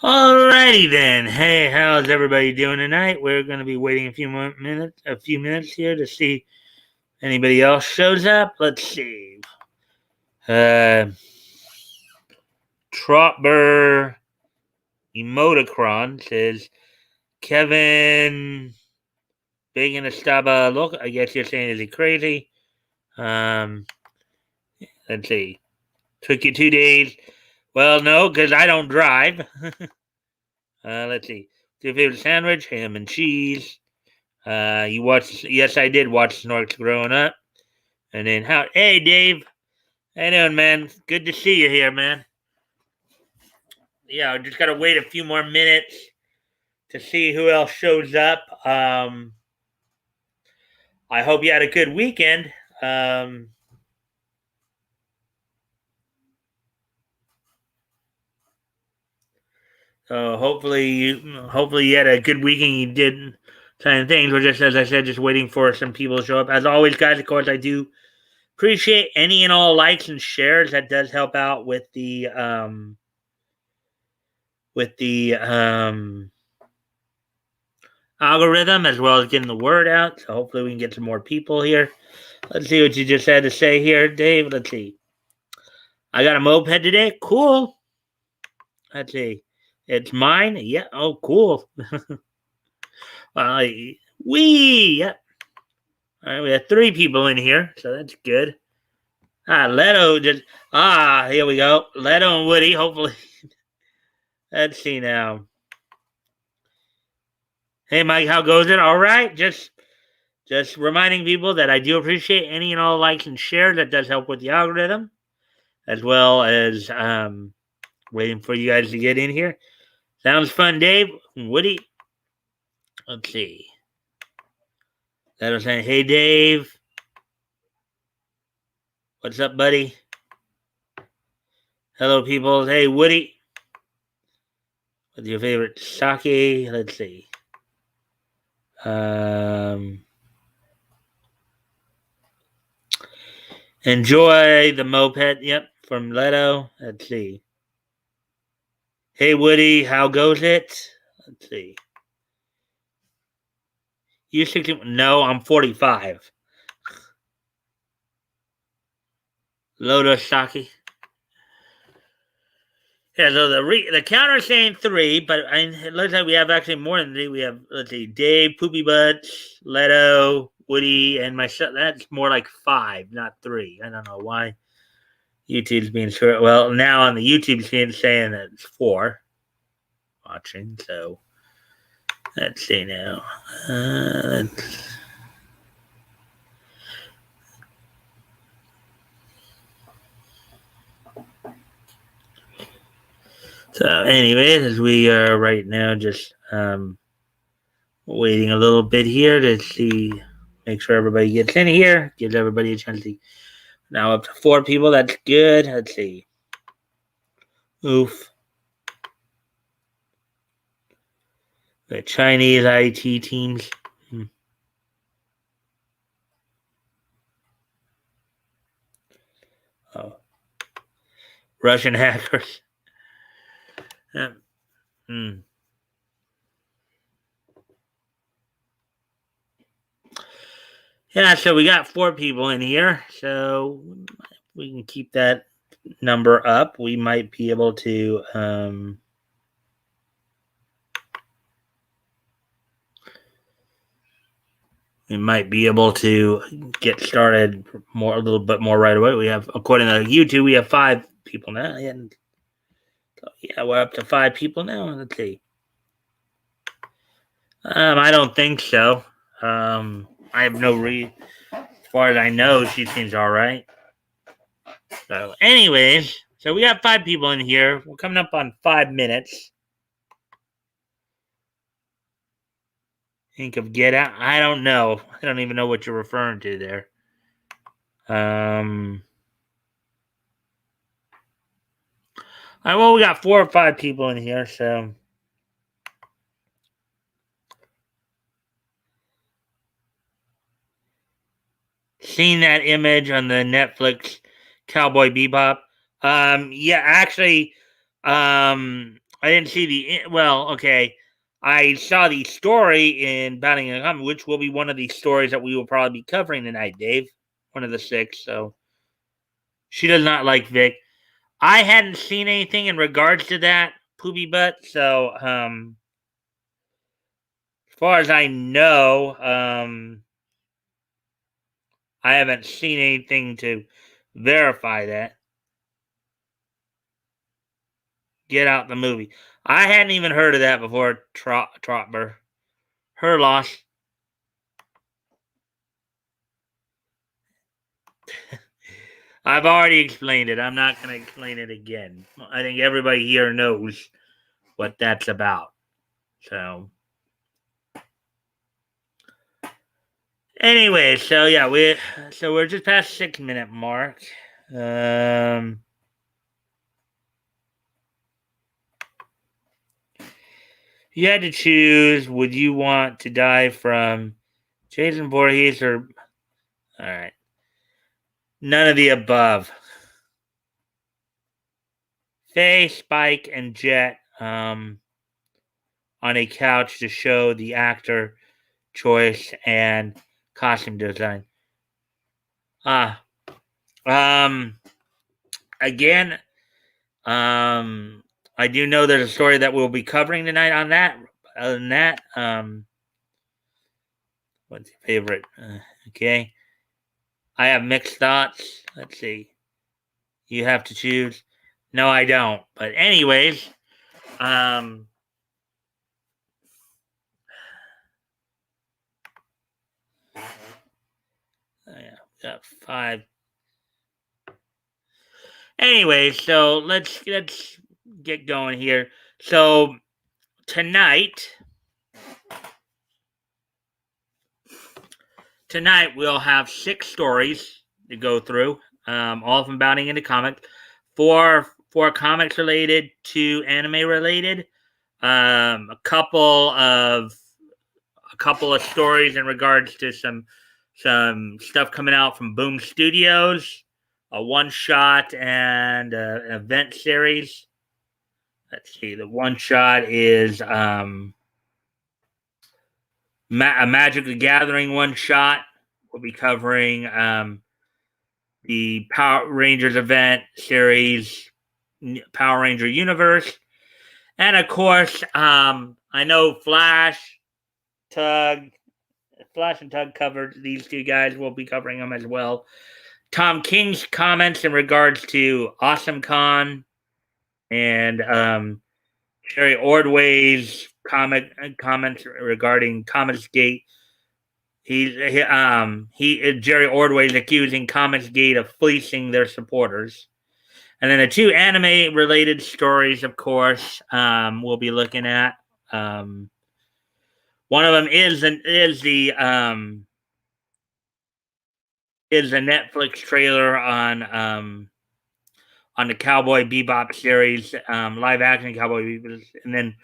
Alrighty then. Hey, how's everybody doing tonight? We're going to be waiting a few minutes here to see if anybody else shows up. Let's see. Trotber Emotocron says Kevin Bacon Estaba. Look, I guess you're saying is he crazy? Let's see. Took you 2 days. Well, no, because I don't drive. Let's see. Your favorite sandwich? Ham and cheese. You watched? Yes, I did watch Snorks growing up. And then how? Hey, Dave. How you doing, man? Good to see you here, man. Yeah, just gotta wait a few more minutes to see who else shows up. I hope you had a good weekend. So hopefully you had a good weekend. You did kind of things. We're just, as I said, just waiting for some people to show up. As always, guys, of course, I do appreciate any and all likes and shares. That does help out with the algorithm, as well as getting the word out. So hopefully we can get some more people here. Let's see what you just had to say here, Dave. Let's see. I got a moped today. Cool. Let's see. It's mine. Yeah. Oh, cool. Wee. Yep. All right, we have 3 people in here, so that's good. Leto just. Here we go. Leto and Woody. Hopefully. Let's see now. Hey, Mike, how goes it? All right. Just reminding people that I do appreciate any and all likes and shares. That does help with the algorithm, as well as waiting for you guys to get in here. Sounds fun, Dave. Woody. Let's see. That was saying, hey, Dave. What's up, buddy? Hello, people. Hey, Woody. What's your favorite sake? Let's see. Enjoy the moped. Yep, from Leto. Let's see. Hey, Woody, how goes it? Let's see. You 60? No, I'm 45. Lotus Saki. Yeah, so the counter is saying 3, but it looks like we have actually more than 3. We have, let's see, Dave, Poopy Butts, Leto, Woody, and myself. That's more like 5, not 3. I don't know why YouTube's being short. Well, now on the YouTube it's saying that it's 4 watching. So let's see now. So, anyways, as we are right now just waiting a little bit here to see, make sure everybody gets in here, gives everybody a chance to. Now up to 4 people. That's good. Let's see. Oof. The Chinese IT teams. Oh. Russian hackers. Yeah, so we got 4 people in here. So we can keep that number up. We might be able to get started a little bit more right away. We have, according to YouTube, we have 5 people now. Yeah, we're up to 5 people now. Let's see. I don't think so. I have no reason. As far as I know, she seems all right. So, anyways, so we got 5 people in here. We're coming up on 5 minutes. Think of Get Out. I don't know. I don't even know what you're referring to there. All right, well, we got 4 or 5 people in here, so. Seen that image on the Netflix Cowboy Bebop. Yeah, actually, I didn't see well, okay. I saw the story in Batting and Comet, which will be one of the stories that we will probably be covering tonight, Dave. One of the six. So she does not like Vic. I hadn't seen anything in regards to that poopy butt. So as far as I know, I haven't seen anything to verify that. Get Out the movie. I hadn't even heard of that before. Trotber. Her loss. I've already explained it. I'm not going to explain it again. I think everybody here knows what that's about. So, anyway, so yeah, we're just past 6 minute mark. You had to choose. Would you want to die from Jason Voorhees or all right? None of the above. Faye, Spike, and Jet on a couch to show the actor choice and costume design. Um, again, I do know there's a story that we'll be covering tonight on that. Other than that, what's your favorite? Okay, I have mixed thoughts. Let's see. You have to choose. No, I don't. But anyways, yeah, got five. Anyway, so let's get going here. So tonight we'll have 6 stories to go through, all of them bounding into comics. Four comics related, 2 anime related, a couple of stories in regards to some stuff coming out from Boom Studios, a one shot and an event series. Let's see. The one shot is a Magic the Gathering one shot. We'll be covering the Power Rangers event series, Power Ranger Universe, and of course, I know Flash and Tug covered these 2 guys. We'll be covering them as well. Tom King's comments in regards to Awesome Con and Jerry Ordway's comments regarding Comicsgate. Jerry Ordway is accusing Comicsgate of fleecing their supporters. And then the 2 anime related stories, of course, we'll be looking at. One of them is the Netflix trailer on the Cowboy Bebop series, live action Cowboy Bebop, and then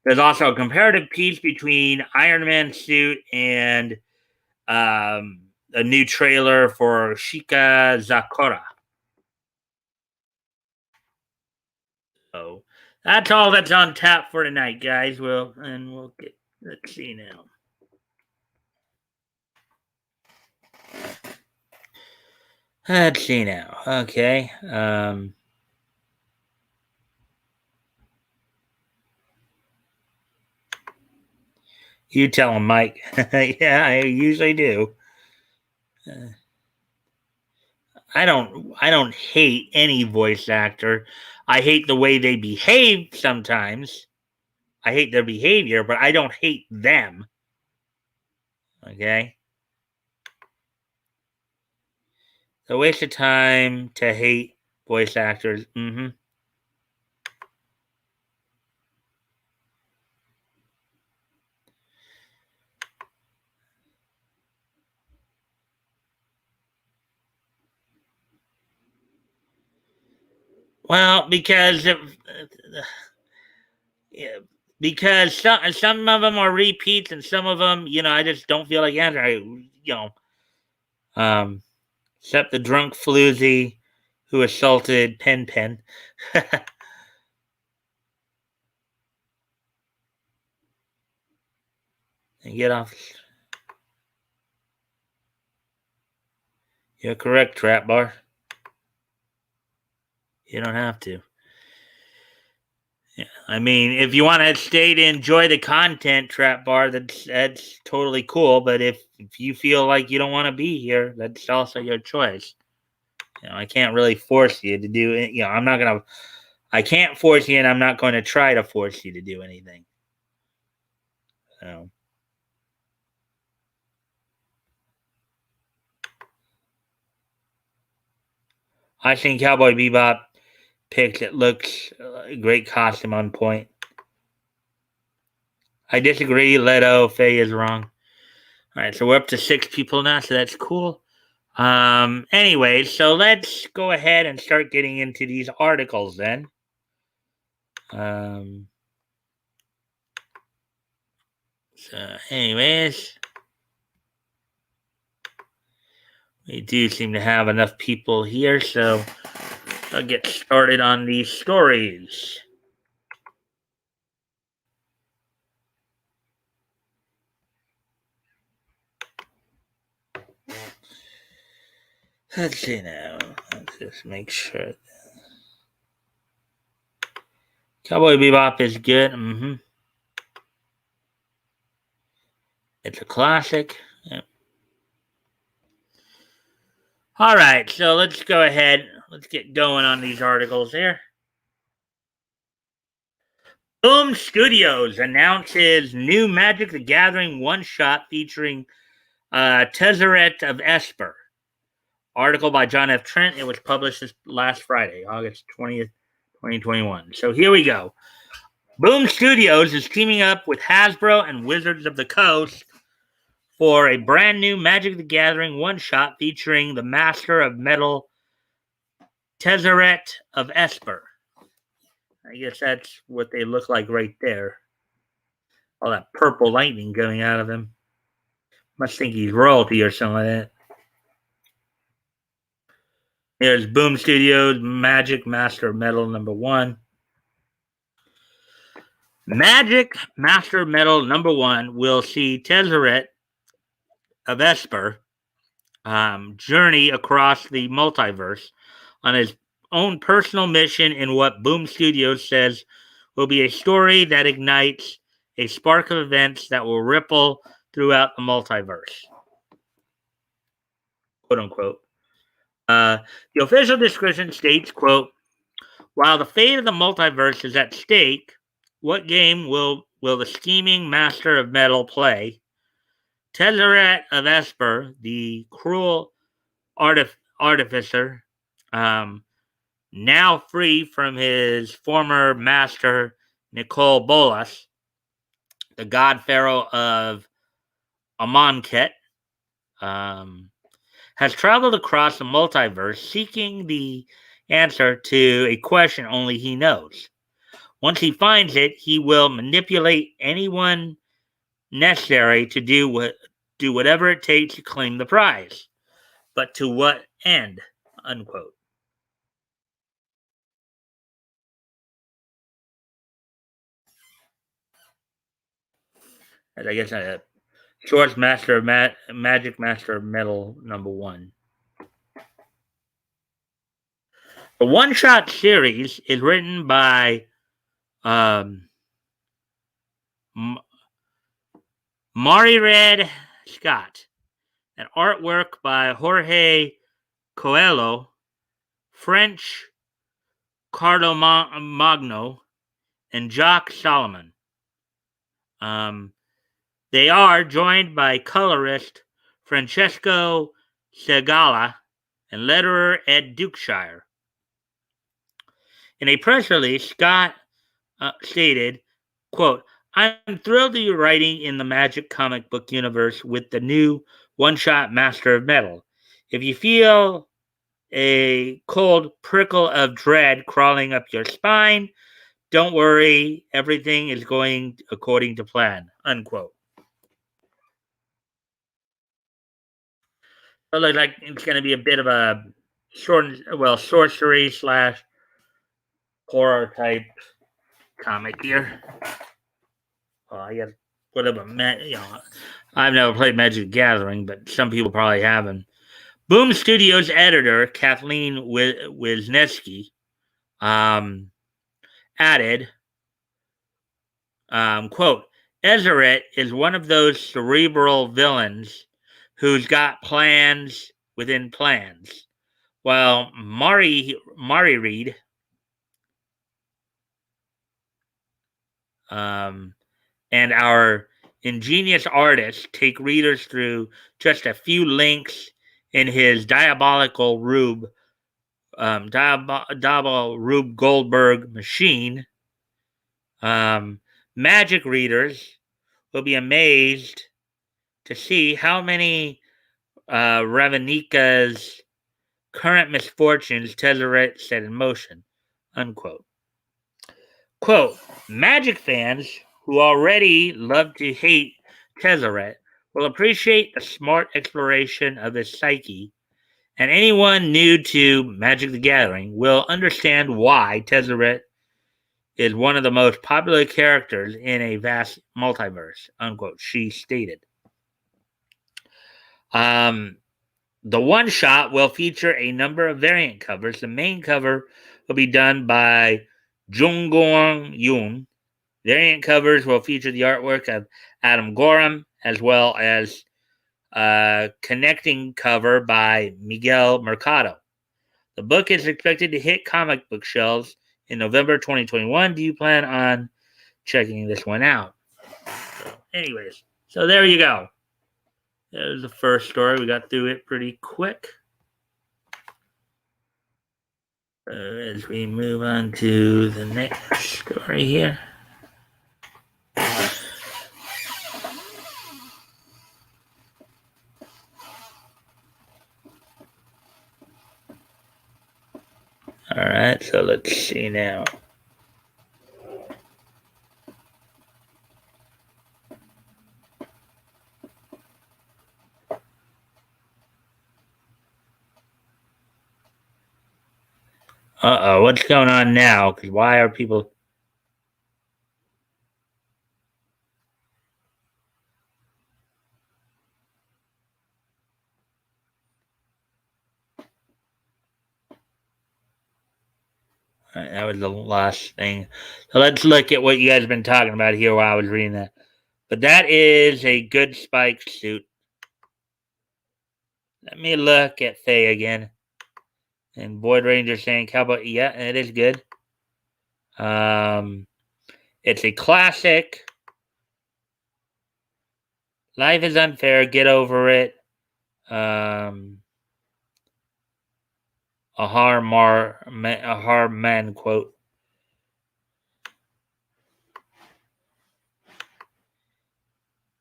there's also a comparative piece between Iron Man suit and a new trailer for Shika Zakura. So that's all that's on tap for tonight, guys. We'll get. Let's see now. Let's see now. Okay. You tell him, Mike. Yeah, I usually do. I don't hate any voice actor. I hate the way they behave sometimes. I hate their behavior, but I don't hate them. Okay? It's a waste of time to hate voice actors. Mm-hmm. Well, yeah, because some of them are repeats, and some of them, I just don't feel like answering. Except the drunk floozy who assaulted Pen Pen. and get off. You're correct, Trap Bar. You don't have to. Yeah. I mean, if you want to stay to enjoy the content, Trap Bar, that's totally cool. But if you feel like you don't want to be here, that's also your choice. I can't really force you to do it. I'm not gonna. I can't force you, and I'm not going to try to force you to do anything. So, I think Cowboy Bebop picked it. Looks great costume on point. I disagree. Leto Faye is wrong. All right, so we're up to 6 people now, so that's cool. Anyway, so let's go ahead and start getting into these articles then. Um, anyways, we do seem to have enough people here, so I'll get started on these stories. Let's see now. Let's just make sure. Cowboy Bebop is good. It's a classic. Yep. All right, so let's go ahead. Let's get going on these articles here. Boom Studios announces new Magic the Gathering one-shot featuring Tezzeret of Esper. Article by John F. Trent. It was published this last Friday, August 20th, 2021. So here we go. Boom Studios is teaming up with Hasbro and Wizards of the Coast for a brand new Magic the Gathering one-shot featuring the Master of Metal Tezzeret of Esper. I guess that's what they look like right there. All that purple lightning going out of him. Must think he's royalty or something like that. There's Boom Studios Magic Master Metal #1. Magic Master Metal #1 will see Tezzeret of Esper journey across the multiverse on his own personal mission in what Boom Studios says will be a story that ignites a spark of events that will ripple throughout the multiverse. Quote unquote. The official description states, quote, while the fate of the multiverse is at stake, what game will the scheming master of metal play? Tezzeret of Esper, the cruel artificer, now free from his former master, Nicole Bolas, the god pharaoh of Amonkhet, has traveled across the multiverse seeking the answer to a question only he knows. Once he finds it, he will manipulate anyone necessary to do whatever it takes to claim the prize. But to what end? Unquote. As I guess Source Master of Magic Master of Metal #1. The one shot series is written by Mari Red Scott, and artwork by Jorge Coelho, French Cardomagno, and Jacques Solomon. They are joined by colorist Francesco Segala and letterer Ed Dukeshire. In a press release, Scott stated, quote, I'm thrilled to be writing in the Magic comic book universe with the new one-shot Master of Metal. If you feel a cold prickle of dread crawling up your spine, don't worry, everything is going according to plan, unquote. So it looks like it's going to be a bit of a sorcery slash horror type comic here. I guess whatever. I've never played Magic the Gathering, but some people probably haven't. Boom Studios editor Kathleen Wisniewski um, added, quote, Ezeret is one of those cerebral villains who's got plans within plans. While Mari Reed and our ingenious artists take readers through just a few links in his diabolical Rube Goldberg machine, magic readers will be amazed to see how many Ravenika's current misfortunes Tezzeret set in motion. Unquote. Quote, Magic fans who already love to hate Tezzeret will appreciate the smart exploration of his psyche, and anyone new to Magic the Gathering will understand why Tezzeret is one of the most popular characters in a vast multiverse, unquote, she stated. The one shot will feature a number of variant covers. The main cover will be done by Jungong Yoon. Variant covers will feature the artwork of Adam Gorham, as well as a connecting cover by Miguel Mercado. The book is expected to hit comic book shelves in November 2021. Do you plan on checking this one out? Anyways, so there you go. There's the first story. We got through it pretty quick. As we move on to the next story here. All right, so let's see now. Uh-oh, what's going on now? Because why are people... All right, that was the last thing. So let's look at what you guys have been talking about here while I was reading that. But that is a good spike suit. Let me look at Faye again. And Void Ranger saying Cowboy, yeah, it is good. It's a classic. Life is unfair. Get over it. A hard man quote.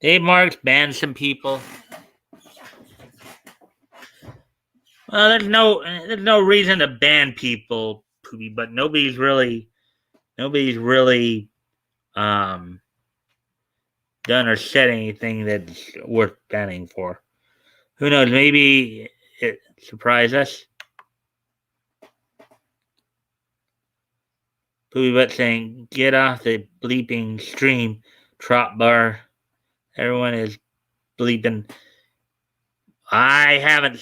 Dave Marks banned some people. Well, there's no reason to ban people, but nobody's really done or said anything that's worth banning for. Who knows? Maybe it surprised us. Poopy Butt saying, "Get off the bleeping stream, Trot Bar." Everyone is bleeping. I haven't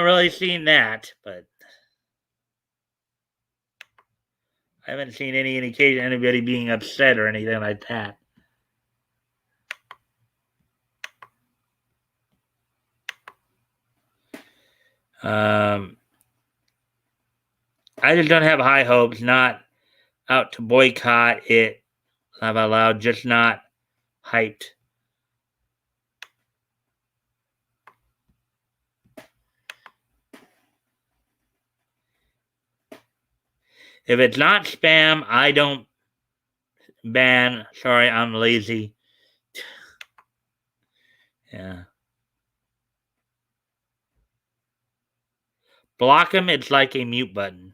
really seen that, but I haven't seen any indication of anybody being upset or anything like that. I just don't have high hopes. Not out to boycott it. Laugh out loud. Just not hyped. If it's not spam, I don't ban. Sorry, I'm lazy. Yeah. Block them, it's like a mute button.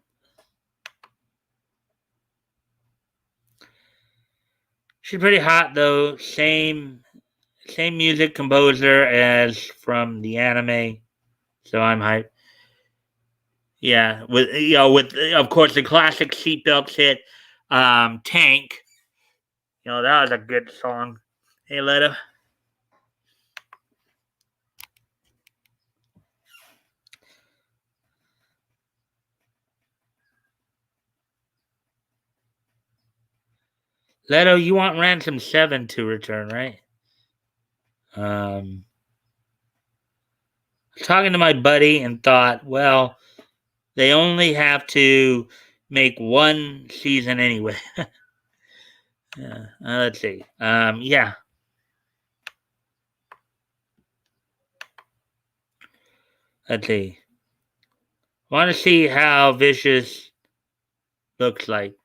She's pretty hot though. Same music composer as from the anime. So I'm hyped. Yeah, with of course the classic seatbelts hit. Tank That was a good song. Hey, Leto. Leto, you want Ransom 7 to return, right? Talking to my buddy and thought, well, they only have to make one season anyway. Let's see. Yeah. Let's see. Want to see how Vicious looks like.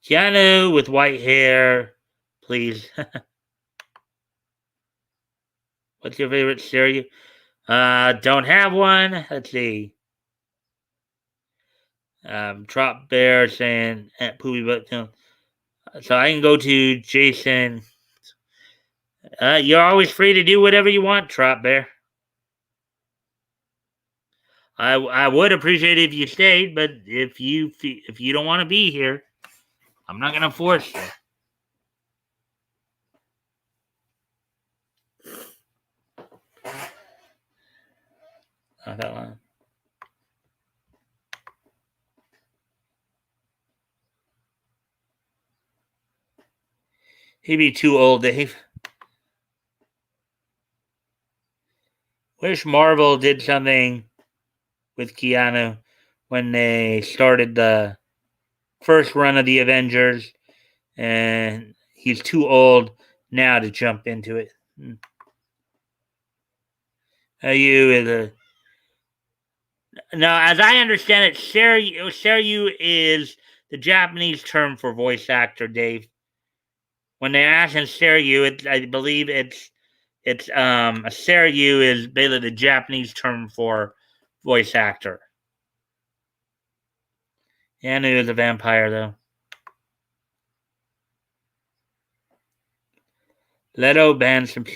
Keanu with white hair, please. What's your favorite cereal? Don't have one. Let's see. Trop Bear saying at Poopy Butt. So I can go to Jason. You're always free to do whatever you want, Trop Bear. I would appreciate it if you stayed, but if you don't want to be here, I'm not gonna force you. Not that long. He'd be too old, Dave. Wish Marvel did something with Keanu when they started the first run of the Avengers, and he's too old now to jump into it. You is a now, as I understand it, Seryu is the Japanese term for voice actor, Dave. When they ask in Seryu, I believe it's a Seryu is basically the Japanese term for voice actor. Anu is a vampire, though. Leto bans some.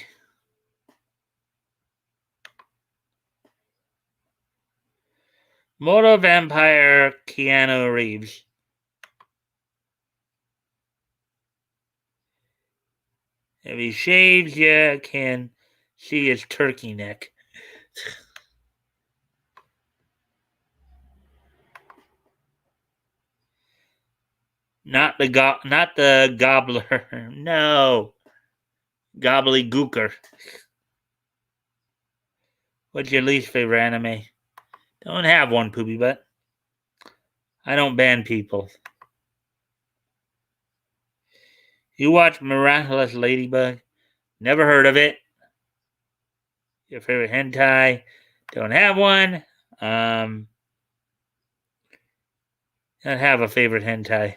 Mortal vampire Keanu Reeves. If he shaves, you can see his turkey neck. Not the gobbler. No. Gobbledygooker. What's your least favorite anime? Don't have one, Poopy Butt. I don't ban people. You watch Miraculous Ladybug? Never heard of it. Your favorite hentai? Don't have one. Don't have a favorite hentai.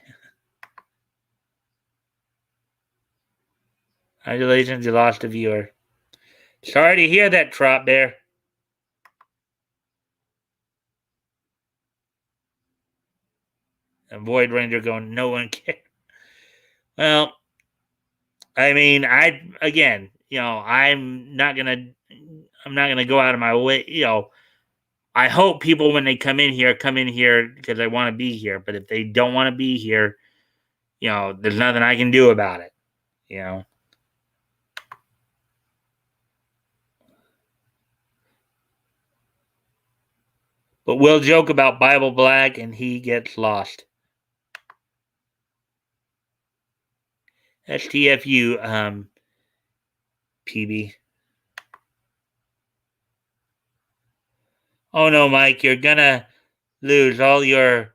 Congratulations, you lost a viewer. Sorry to hear that, Trop Bear. And Void Ranger going, no one cares. Well, I mean, I'm not gonna go out of my way. I hope people when they come in here because they want to be here. But if they don't want to be here, there's nothing I can do about it. But we'll joke about Bible Black and he gets lost. STFU, PB. Oh no, Mike, you're gonna lose all your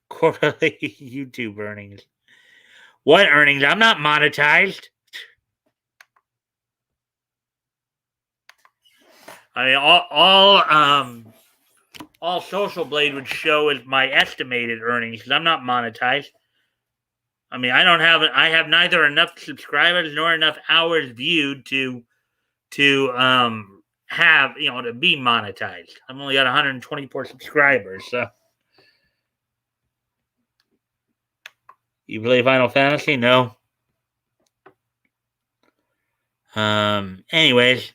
quarterly YouTube earnings. What earnings? I'm not monetized. I mean, all Social Blade would show is my estimated earnings because I'm not monetized. I mean, I have neither enough subscribers nor enough hours viewed to have to be monetized. I've only got 124 subscribers, so. You play Final Fantasy? No. Anyways.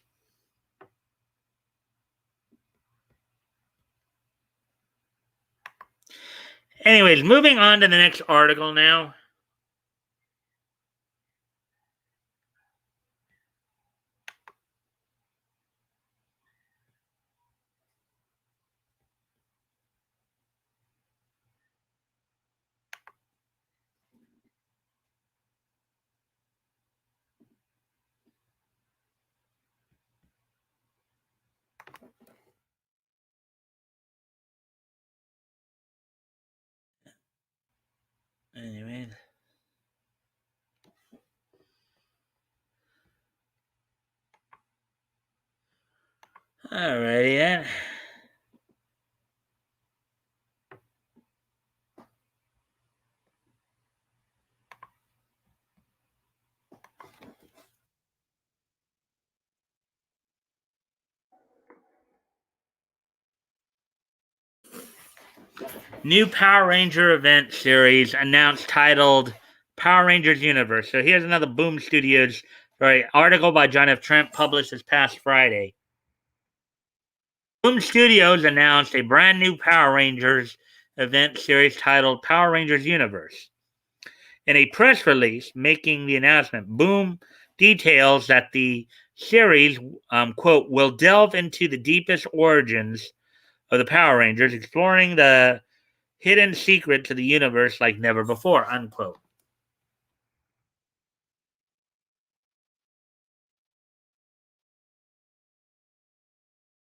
Anyways, moving on to the next article now. Anyway. Alrighty then. New Power Ranger event series announced titled Power Rangers Universe. So here's another Boom Studios article by John F. Trent published this past Friday. Boom Studios announced a brand new Power Rangers event series titled Power Rangers Universe. In a press release making the announcement, Boom details that the series, quote, will delve into the deepest origins of the Power Rangers, exploring the hidden secrets of the universe like never before, unquote.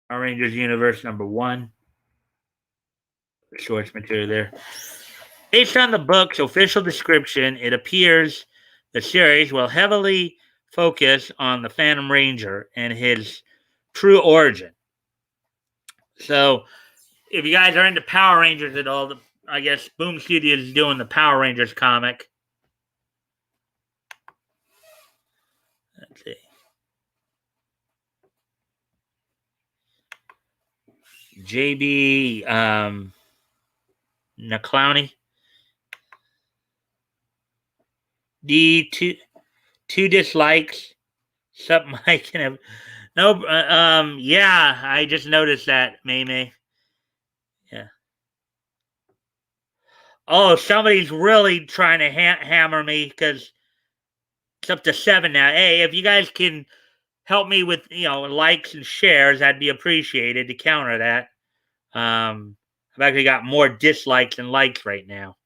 Power Rangers Universe #1. Source material there. Based on the book's official description, it appears the series will heavily focus on the Phantom Ranger and his true origin. So, if you guys are into Power Rangers at all, I guess Boom Studios is doing the Power Rangers comic. Let's see. JB Naclowny. D two dislikes. Sup, Mike? And no, yeah, I just noticed that, May. Yeah. Oh, somebody's really trying to hammer me because it's up to 7 now. Hey, if you guys can help me with likes and shares, that'd be appreciated to counter that. I've actually got more dislikes than likes right now,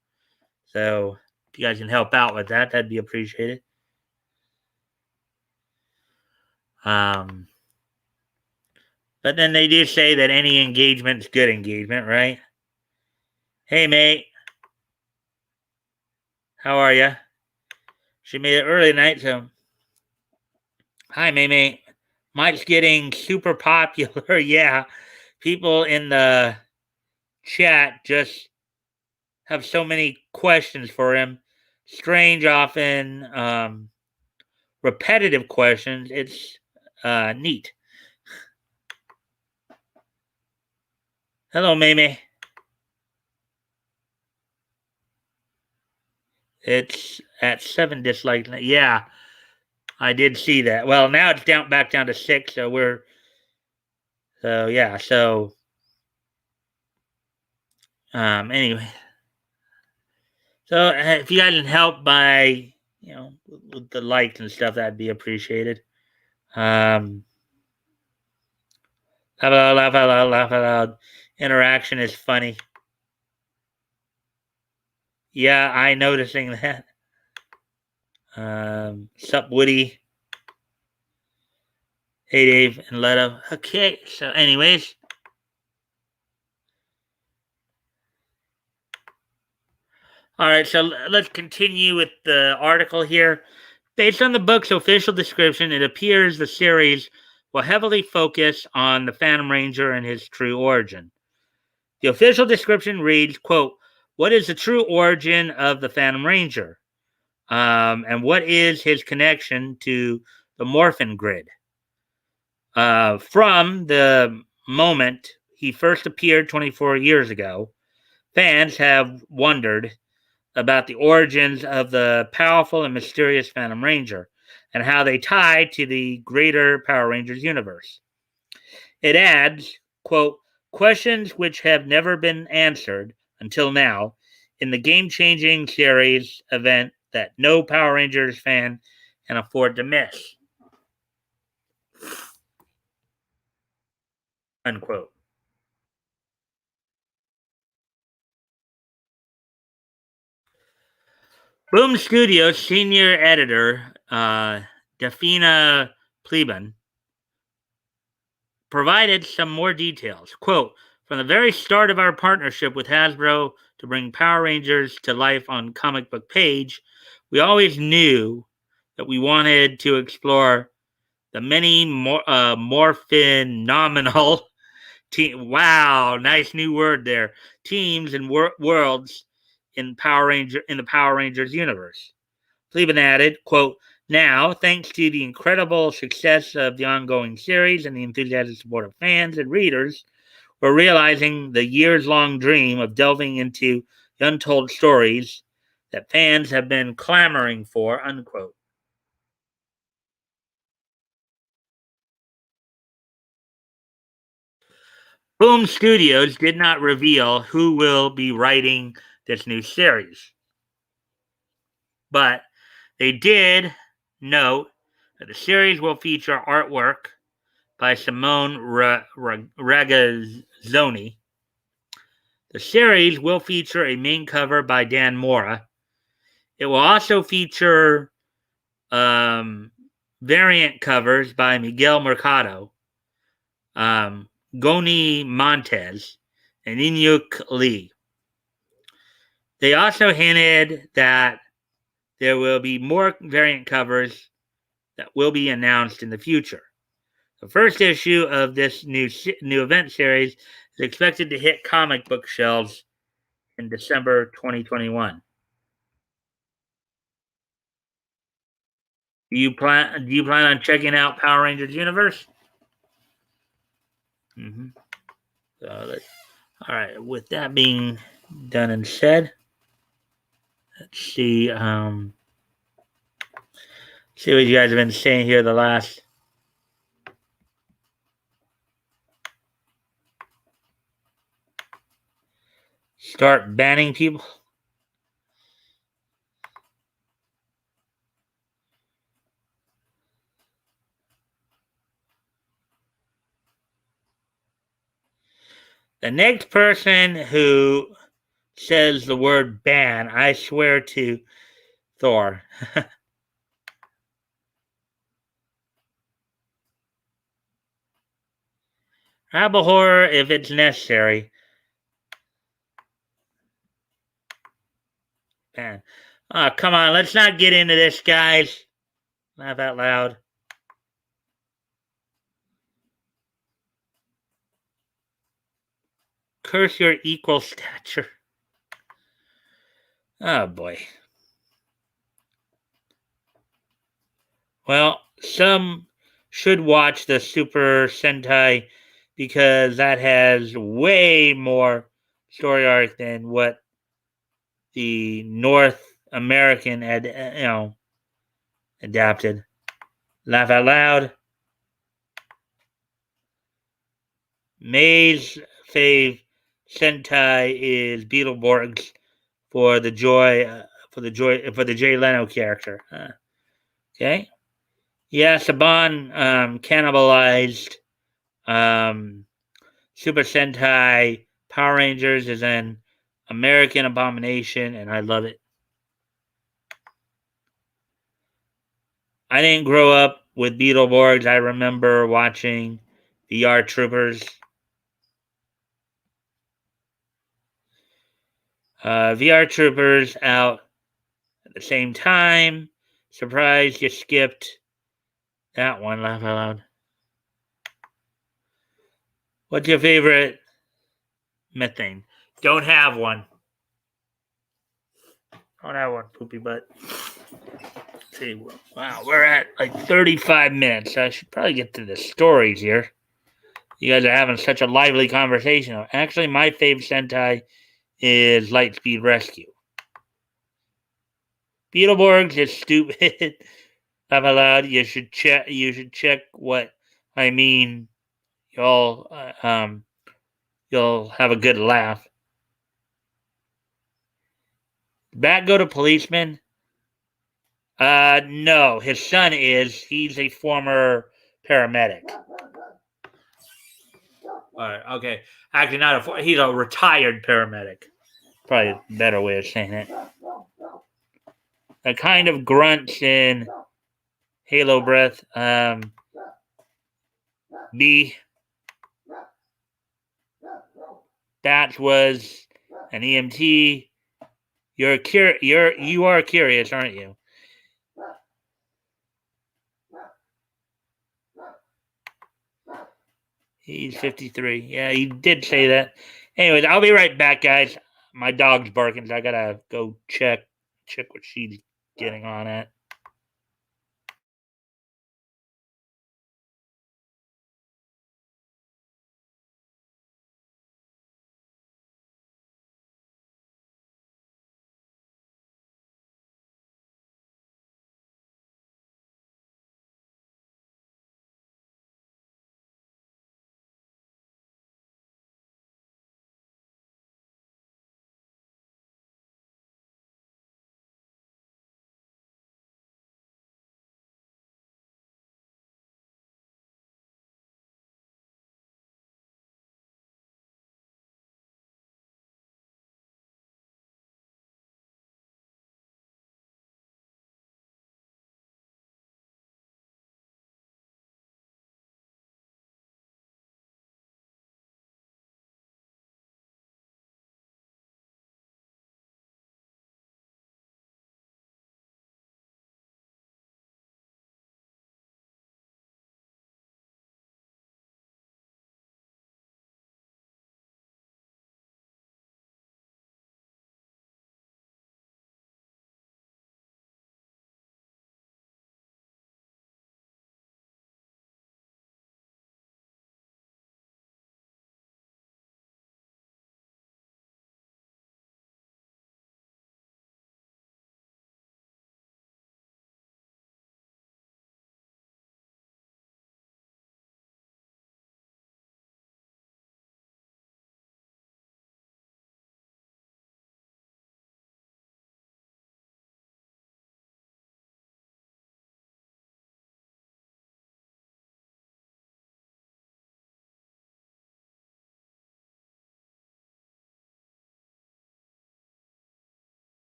so if you guys can help out with that, that'd be appreciated. But then they do say that any engagement's good engagement, right? Hey, mate. How are you? She made it early tonight, so. Hi, mate. Mike's getting super popular. Yeah. People in the chat just have so many questions for him. Strange, often repetitive questions. It's neat. Hello, Mimi. It's at 7 dislikes. Yeah, I did see that. Well, now it's back down to 6, so yeah, so anyway. So if you guys can help by, with the likes and stuff, that'd be appreciated. Laugh out loud, laugh out loud, laugh out loud. Interaction is funny. Yeah, I noticing that. Sup, Woody. Hey, Dave and Leto. Okay, so anyways. All right, so let's continue with the article here. Based on the book's official description, it appears the series will heavily focus on the Phantom Ranger and his true origin. The official description reads, quote, what is the true origin of the Phantom Ranger? And what is his connection to the Morphin Grid? From the moment he first appeared 24 years ago, fans have wondered about the origins of the powerful and mysterious Phantom Ranger and how they tie to the greater Power Rangers universe. It adds, quote, questions which have never been answered until now, in the game-changing series event that no Power Rangers fan can afford to miss. Unquote. Boom Studios senior editor Defina Pleban provided some more details. Quote, from the very start of our partnership with Hasbro to bring Power Rangers to life on comic book page, we always knew that we wanted to explore the many more phenomenal team. Wow, nice new word there. Teams and worlds in the Power Rangers universe. Cleveland added, quote, now, thanks to the incredible success of the ongoing series and the enthusiastic support of fans and readers, we're realizing the years long dream of delving into the untold stories that fans have been clamoring for, unquote. Boom Studios did not reveal who will be writing this new series, but they did note that the series will feature artwork by Simone Ragazzoni. The series will feature a main cover by Dan Mora. It will also feature variant covers by Miguel Mercado, Goni Montez, and Inyuk Lee. They also hinted that there will be more variant covers that will be announced in the future. The first issue of this new event series is expected to hit comic book shelves in December 2021. Do you plan on checking out Power Rangers Universe? Mm-hmm. All right. With that being done and said, let's see what you guys have been saying here the last. Start banning people. The next person who says the word ban, I swear to Thor. Have a horror if it's necessary. Man. Oh, come on, let's not get into this, guys. Laugh out loud. Curse your equal stature. Oh boy. Well, some should watch the Super Sentai because that has way more story arc than what the North American adapted. Laugh out loud. May's fave Sentai is Beetleborgs for the Jay Leno character. Okay. Yeah, Saban cannibalized Super Sentai Power Rangers is an American abomination, and I love it. I didn't grow up with Beetleborgs. I remember watching VR Troopers. VR Troopers out at the same time. Surprised you skipped that one. Laugh out loud. What's your favorite methane? Don't have one. Don't have one, poopy butt. Let's see, wow, we're at like 35 minutes. I should probably get to the stories here. You guys are having such a lively conversation. Actually, my favorite Sentai is Lightspeed Rescue. Beetleborgs is stupid. Laugh out loud. You should check. You should check what I mean. You'll you'll have a good laugh. Bat go to policeman? No. His son is. He's a former paramedic. All right. Okay. Actually, not a. He's a retired paramedic. Probably a better way of saying it. A kind of grunts in Halo Breath. B. That was an EMT. You are curious, aren't you? He's 53. Yeah, he did say that. Anyways, I'll be right back, guys. My dog's barking, so I gotta go check what she's getting on at.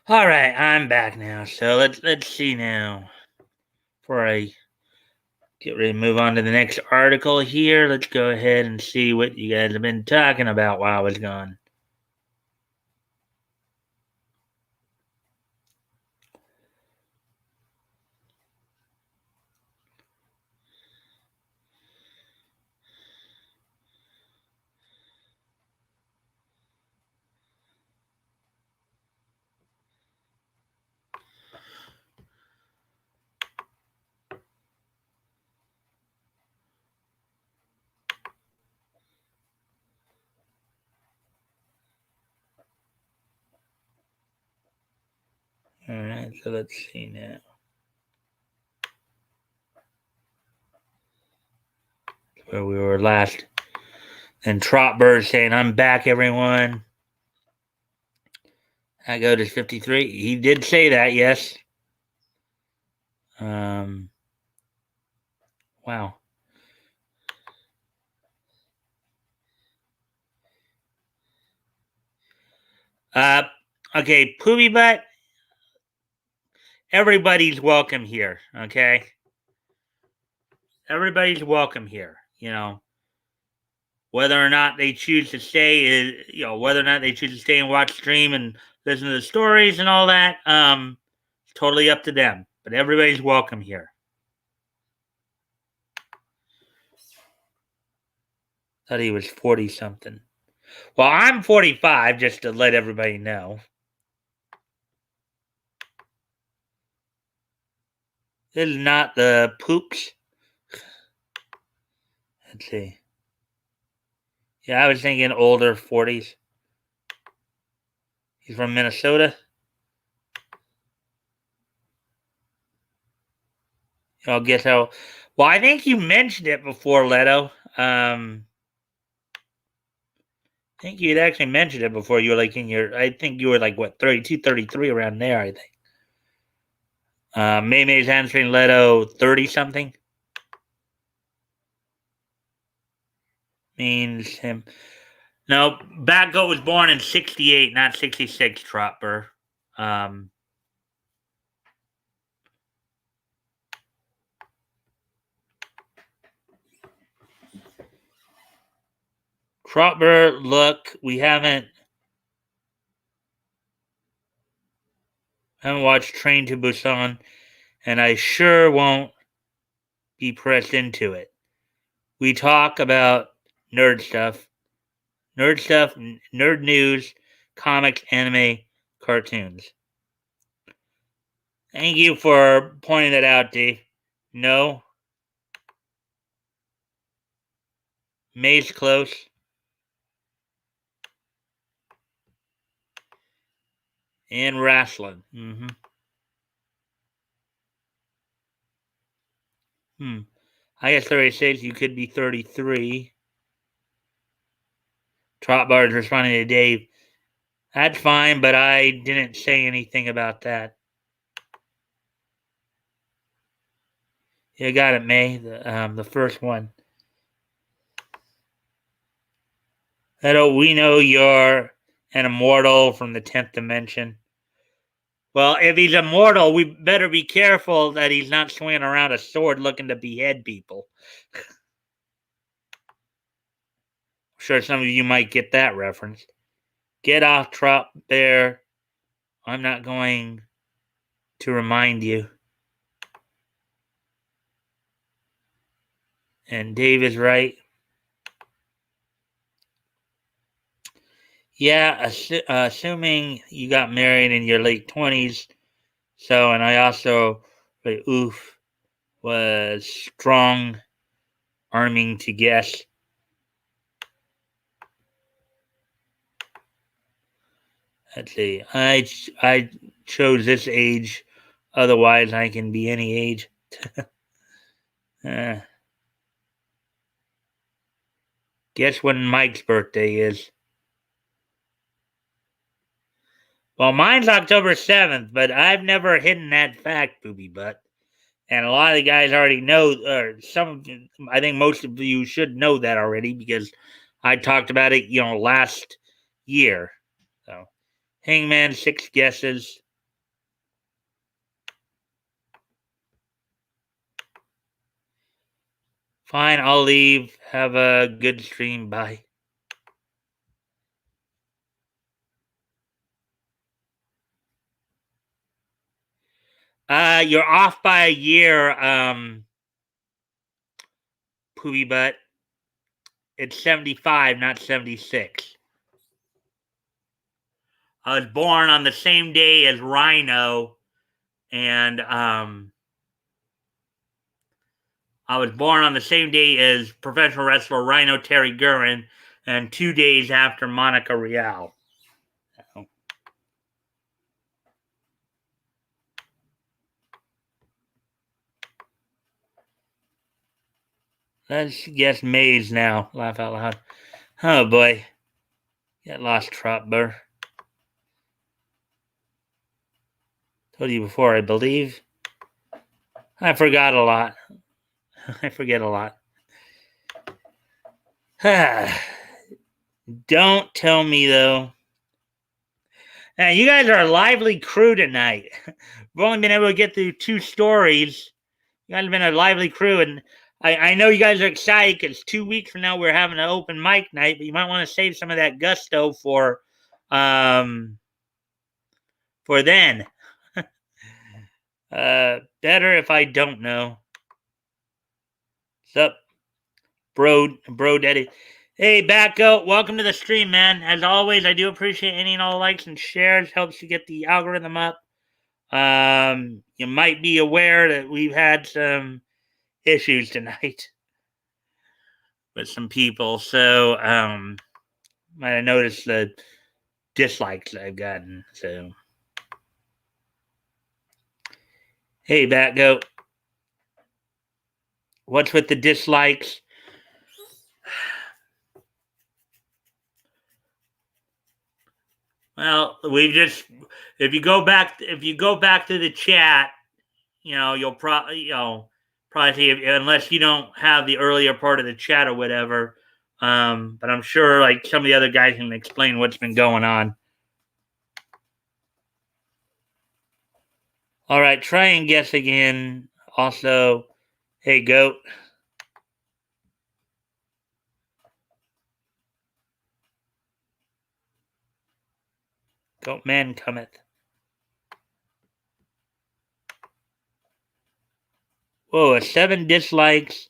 All right, I'm back now. So let's see now. Before I get ready to move on to the next article here, let's go ahead and see what you guys have been talking about while I was gone. All right, so let's see now. Where we were last. And Trotbird saying, I'm back, everyone. I go to 53. He did say that, yes. Wow. Uh, okay, Poopy Butt. Everybody's welcome here, okay? Everybody's welcome here, Whether or not they choose to stay is, whether or not they choose to stay and watch stream and listen to the stories and all that, it's totally up to them. But everybody's welcome here. Thought he was 40 something. Well, I'm 45, just to let everybody know. This is not the poops. Let's see. Yeah, I was thinking older 40s. He's from Minnesota. I'll guess how. Well, I think you mentioned it before, Leto. I think you had actually mentioned it before. You were like I think you were like, what, 32, 33, around there, I think. Maymay's answering Leto 30 something. Means him. No, Batgoat was born in 68, not 66, Trotber. Trotber, look, we haven't watched Train to Busan, and I sure won't be pressed into it. We talk about nerd stuff, nerd news, comics, anime, cartoons. Thank you for pointing that out, Dave. No. May's close. And wrestling. I guess 36, you could be 33. Trotbar is responding to Dave. That's fine, but I didn't say anything about that. You got it, May. The first one. We know you're an immortal from the 10th dimension. Well, if he's immortal, we better be careful that he's not swinging around a sword looking to behead people. I'm sure some of you might get that reference. Get off, Trop Bear. I'm not going to remind you. And Dave is right. Yeah, assuming you got married in your late 20s. So, and I also, was strong arming to guess. Let's see. I chose this age. Otherwise, I can be any age. Guess when Mike's birthday is. Well, mine's October 7th, but I've never hidden that fact, Booby Butt. And a lot of the guys already know, or I think most of you should know that already because I talked about it, last year. So, Hangman, 6 guesses. Fine, I'll leave. Have a good stream. Bye. You're off by a year, Poopy Butt. It's 75, not 76. I was born on the same day as Rhino, and I was born on the same day as professional wrestler Rhino Terry Gurin, and 2 days after Monica Rial. Let's guess Maze now. Laugh out loud. Oh boy. Get lost, Trotber. Told you before, I believe. I forgot a lot. I forget a lot. Don't tell me, though. Now, you guys are a lively crew tonight. We've only been able to get through 2 stories. You guys have been a lively crew, and I know you guys are excited because 2 weeks from now we're having an open mic night, but you might want to save some of that gusto for then. Better if I don't know. What's up, bro daddy? Hey, Batgoat, welcome to the stream, man. As always, I do appreciate any and all likes and shares. Helps you get the algorithm up. You might be aware that we've had some issues tonight with some people, so might have noticed the dislikes I've gotten. So, hey, Batgoat, what's with the dislikes? Well, if you go back to the chat, you'll probably see unless you don't have the earlier part of the chat or whatever. But I'm sure like some of the other guys can explain what's been going on. All right, try and guess again. Also, hey, Goat. Goat man cometh. Whoa, 7 dislikes.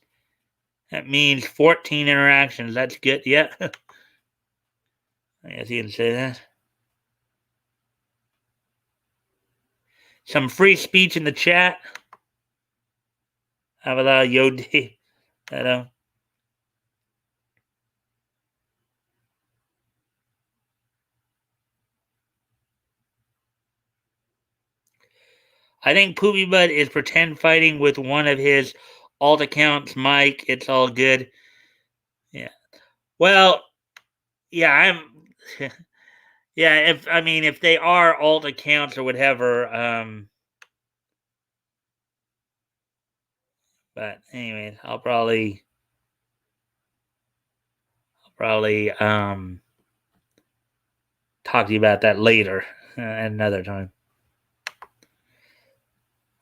That means 14 interactions. That's good. Yeah. I guess you can say that. Some free speech in the chat. How about Yodi? I think Poopy Butt is pretend fighting with one of his alt accounts, Mike. It's all good. Yeah. Well, yeah, yeah, if they are alt accounts or whatever, but anyway, I'll probably talk to you about that later another time.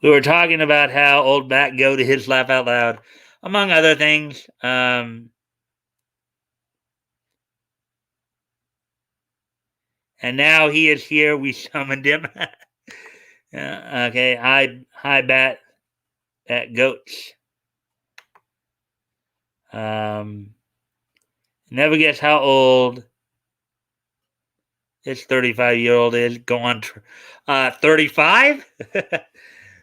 We were talking about how old Bat go to his laugh out loud, among other things. And now he is here. We summoned him. Okay. Hi, Bat Goats. Never guess how old this 35-year-old is. Go on. 35?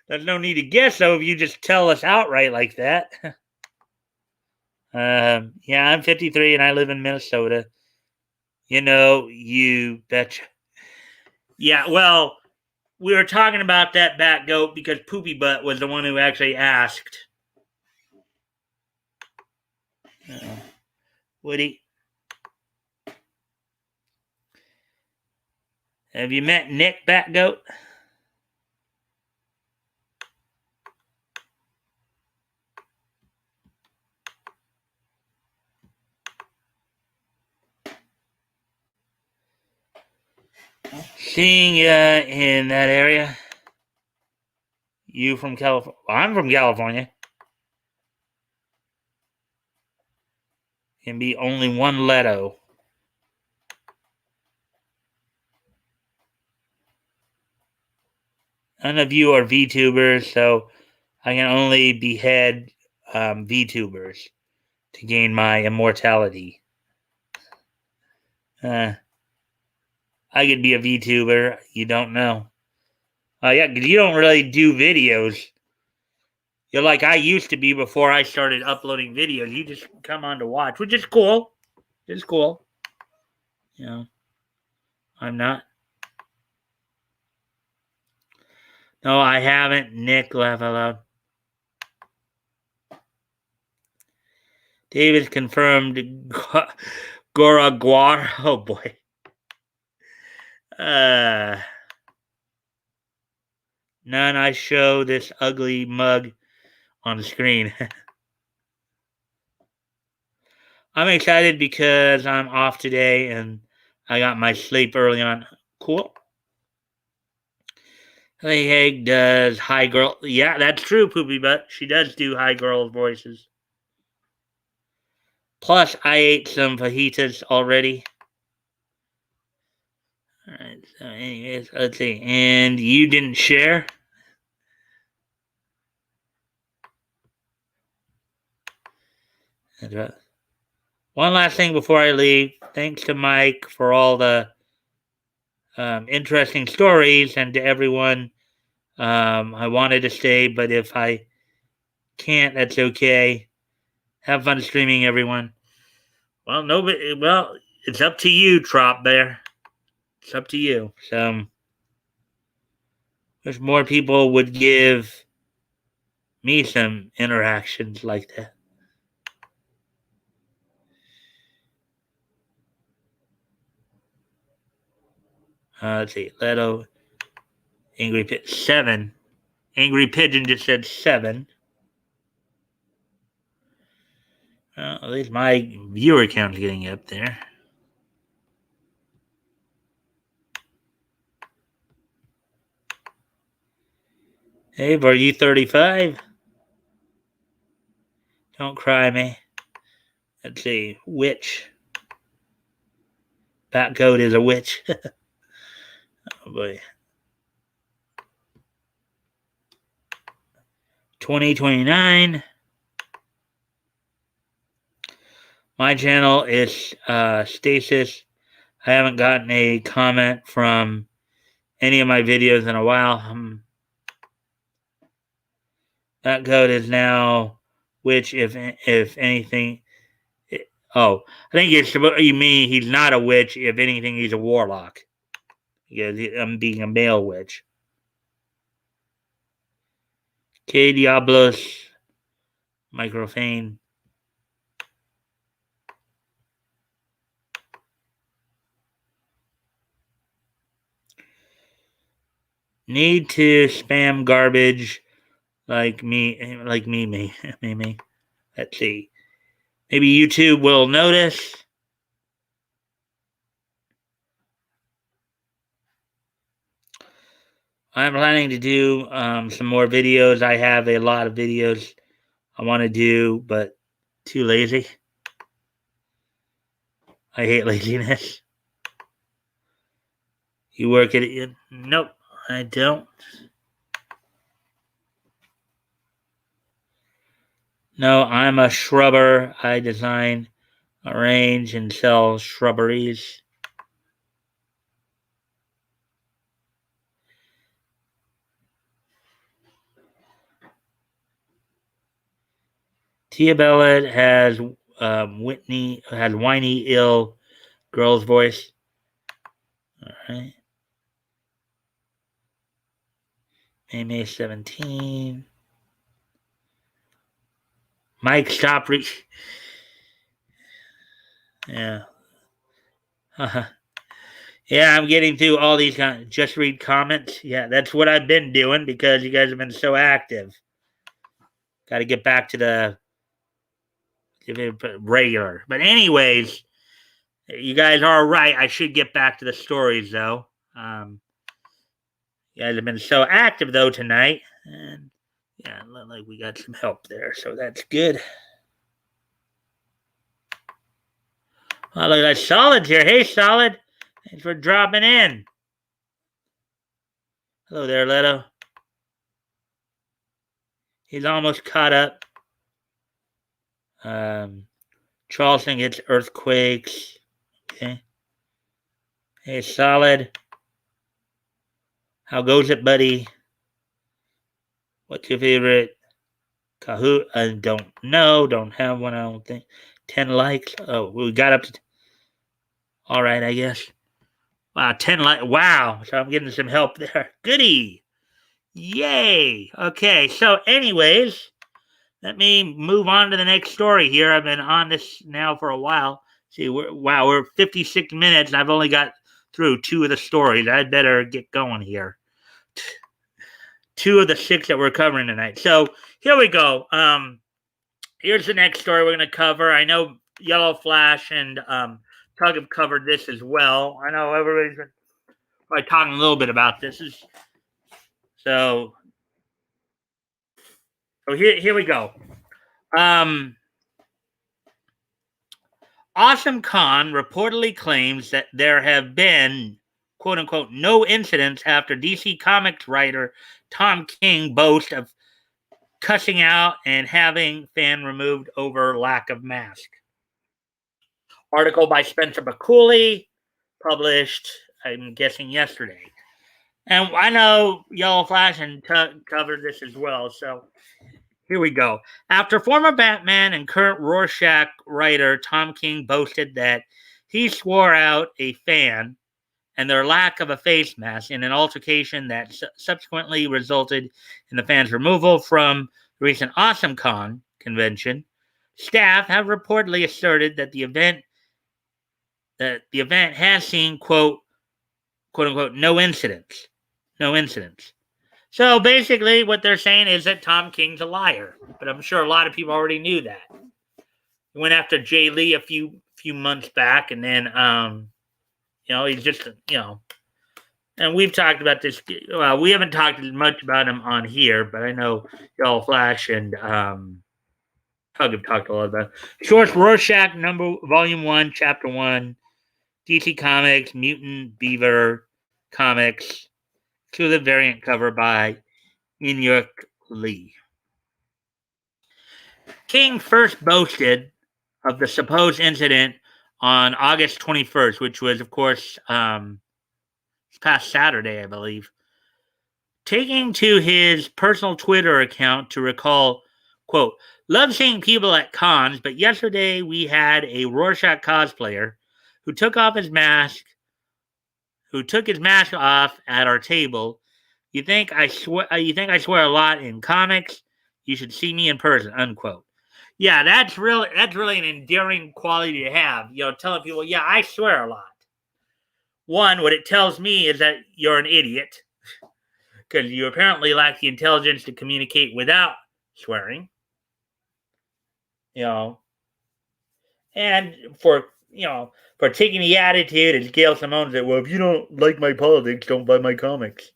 There's no need to guess, though, if you just tell us outright like that. Yeah, I'm 53 and I live in Minnesota. You betcha. Yeah, well, we were talking about that Bat Goat because Poopy Butt was the one who actually asked. Woody, have you met Nick Bat Goat? Seeing in that area. You from California? I'm from California. can be only one Leto. None of you are VTubers, so I can only behead VTubers to gain my immortality. I could be a VTuber. You don't know. Yeah, because you don't really do videos. You're like I used to be before I started uploading videos. You just come on to watch, which is cool. It's cool. You know, I'm not. No, I haven't. Nick, laugh out loud. David confirmed Goraguar. Oh boy. None. I show this ugly mug on the screen. I'm excited because I'm off today and I got my sleep early on. Cool. Hey, Haig does high girl. Yeah, that's true, Poopy Butt. She does do high girl voices. Plus, I ate some fajitas already. Alright, so anyways, let's see. And you didn't share? That's right. One last thing before I leave. Thanks to Mike for all the interesting stories and to everyone. I wanted to stay, but if I can't, that's okay. Have fun streaming, everyone. Well, nobody. Well, it's up to you, Trop Bear. It's up to you. So, wish more people would give me some interactions like that. Let's see. Leto, Angry Pigeon 7. Angry Pigeon just said 7. At least my viewer count's getting up there. Hey, are you 35? Don't cry me. Let's see. Witch. That goat is a witch. Oh boy. 2029. My channel is Stasis. I haven't gotten a comment from any of my videos in a while. That goat is now which, if anything. Oh, I think it's you mean he's not a witch. If anything, he's a warlock. Because I'm being a male witch. Que Diablos. Microphane. Need to spam garbage like me. Let's see. Maybe YouTube will notice. I'm planning to do some more videos. I have a lot of videos I want to do, but too lazy. I hate laziness. You work at it? Nope, I don't. No, I'm a shrubber. I design, arrange, and sell shrubberies. Tia Bella has Whitney has whiny, ill girl's voice. All right. May 17. Mike, stop. Yeah. Yeah, I'm getting through all these just read comments. Yeah, that's what I've been doing because you guys have been so active. Got to get back to the regular. But anyways, you guys are right. I should get back to the stories though. You guys have been so active though tonight, and yeah, look like we got some help there, so that's good. Oh, look at that. Solid's here. Hey, Solid. Thanks for dropping in. Hello there, Leto. He's almost caught up. Charleston gets earthquakes. Okay. Hey, Solid. How goes it, buddy? What's your favorite Kahoot? I don't know. Don't have one, I don't think. 10 likes. Oh, we got up to. All right, I guess. Wow, 10 likes. Wow. So I'm getting some help there. Goody. Yay. Okay, so, anyways, let me move on to the next story here. I've been on this now for a while. See, we're 56 minutes, and I've only got through 2 of the stories. I'd better get going here. 2 of the 6 that we're covering tonight. So here we go. Here's the next story we're going to cover. I know Yellow Flash and Tug have covered this as well. I know everybody's been probably talking a little bit about this. So here we go. Awesome Khan reportedly claims that there have been, quote unquote, no incidents after DC Comics writer Tom King boasts of cussing out and having fan removed over lack of mask. Article by Spencer McCooley, published, I'm guessing, yesterday. And I know Yellow Flash and covered this as well, so here we go. After former Batman and current Rorschach writer Tom King boasted that he swore out a fan and their lack of a face mask in an altercation that subsequently resulted in the fan's removal from the recent Awesome Con convention, staff have reportedly asserted that the event has seen quote unquote no incidents. No incidents. So basically, what they're saying is that Tom King's a liar. But I'm sure a lot of people already knew that. He went after Jay Lee a few months back, and then he's just and we've talked about this. Well, we haven't talked as much about him on here, but I know Yellow Flash and Tug have talked a lot about it. Shorts Rorschach Volume 1, Chapter 1, DC Comics, Mutant Beaver Comics, exclusive variant cover by Inyuk Lee. King first boasted of the supposed incident on August 21st, which was, of course, past Saturday, I believe, taking to his personal Twitter account to recall, quote, love seeing people at cons, but yesterday we had a Rorschach cosplayer who took his mask off at our table. You think I swear a lot in comics? You should see me in person, unquote. Yeah, that's really an endearing quality to have. Telling people, yeah, I swear a lot. One, what it tells me is that you're an idiot because you apparently lack the intelligence to communicate without swearing. And for taking the attitude, as Gail Simone said, well, if you don't like my politics, don't buy my comics.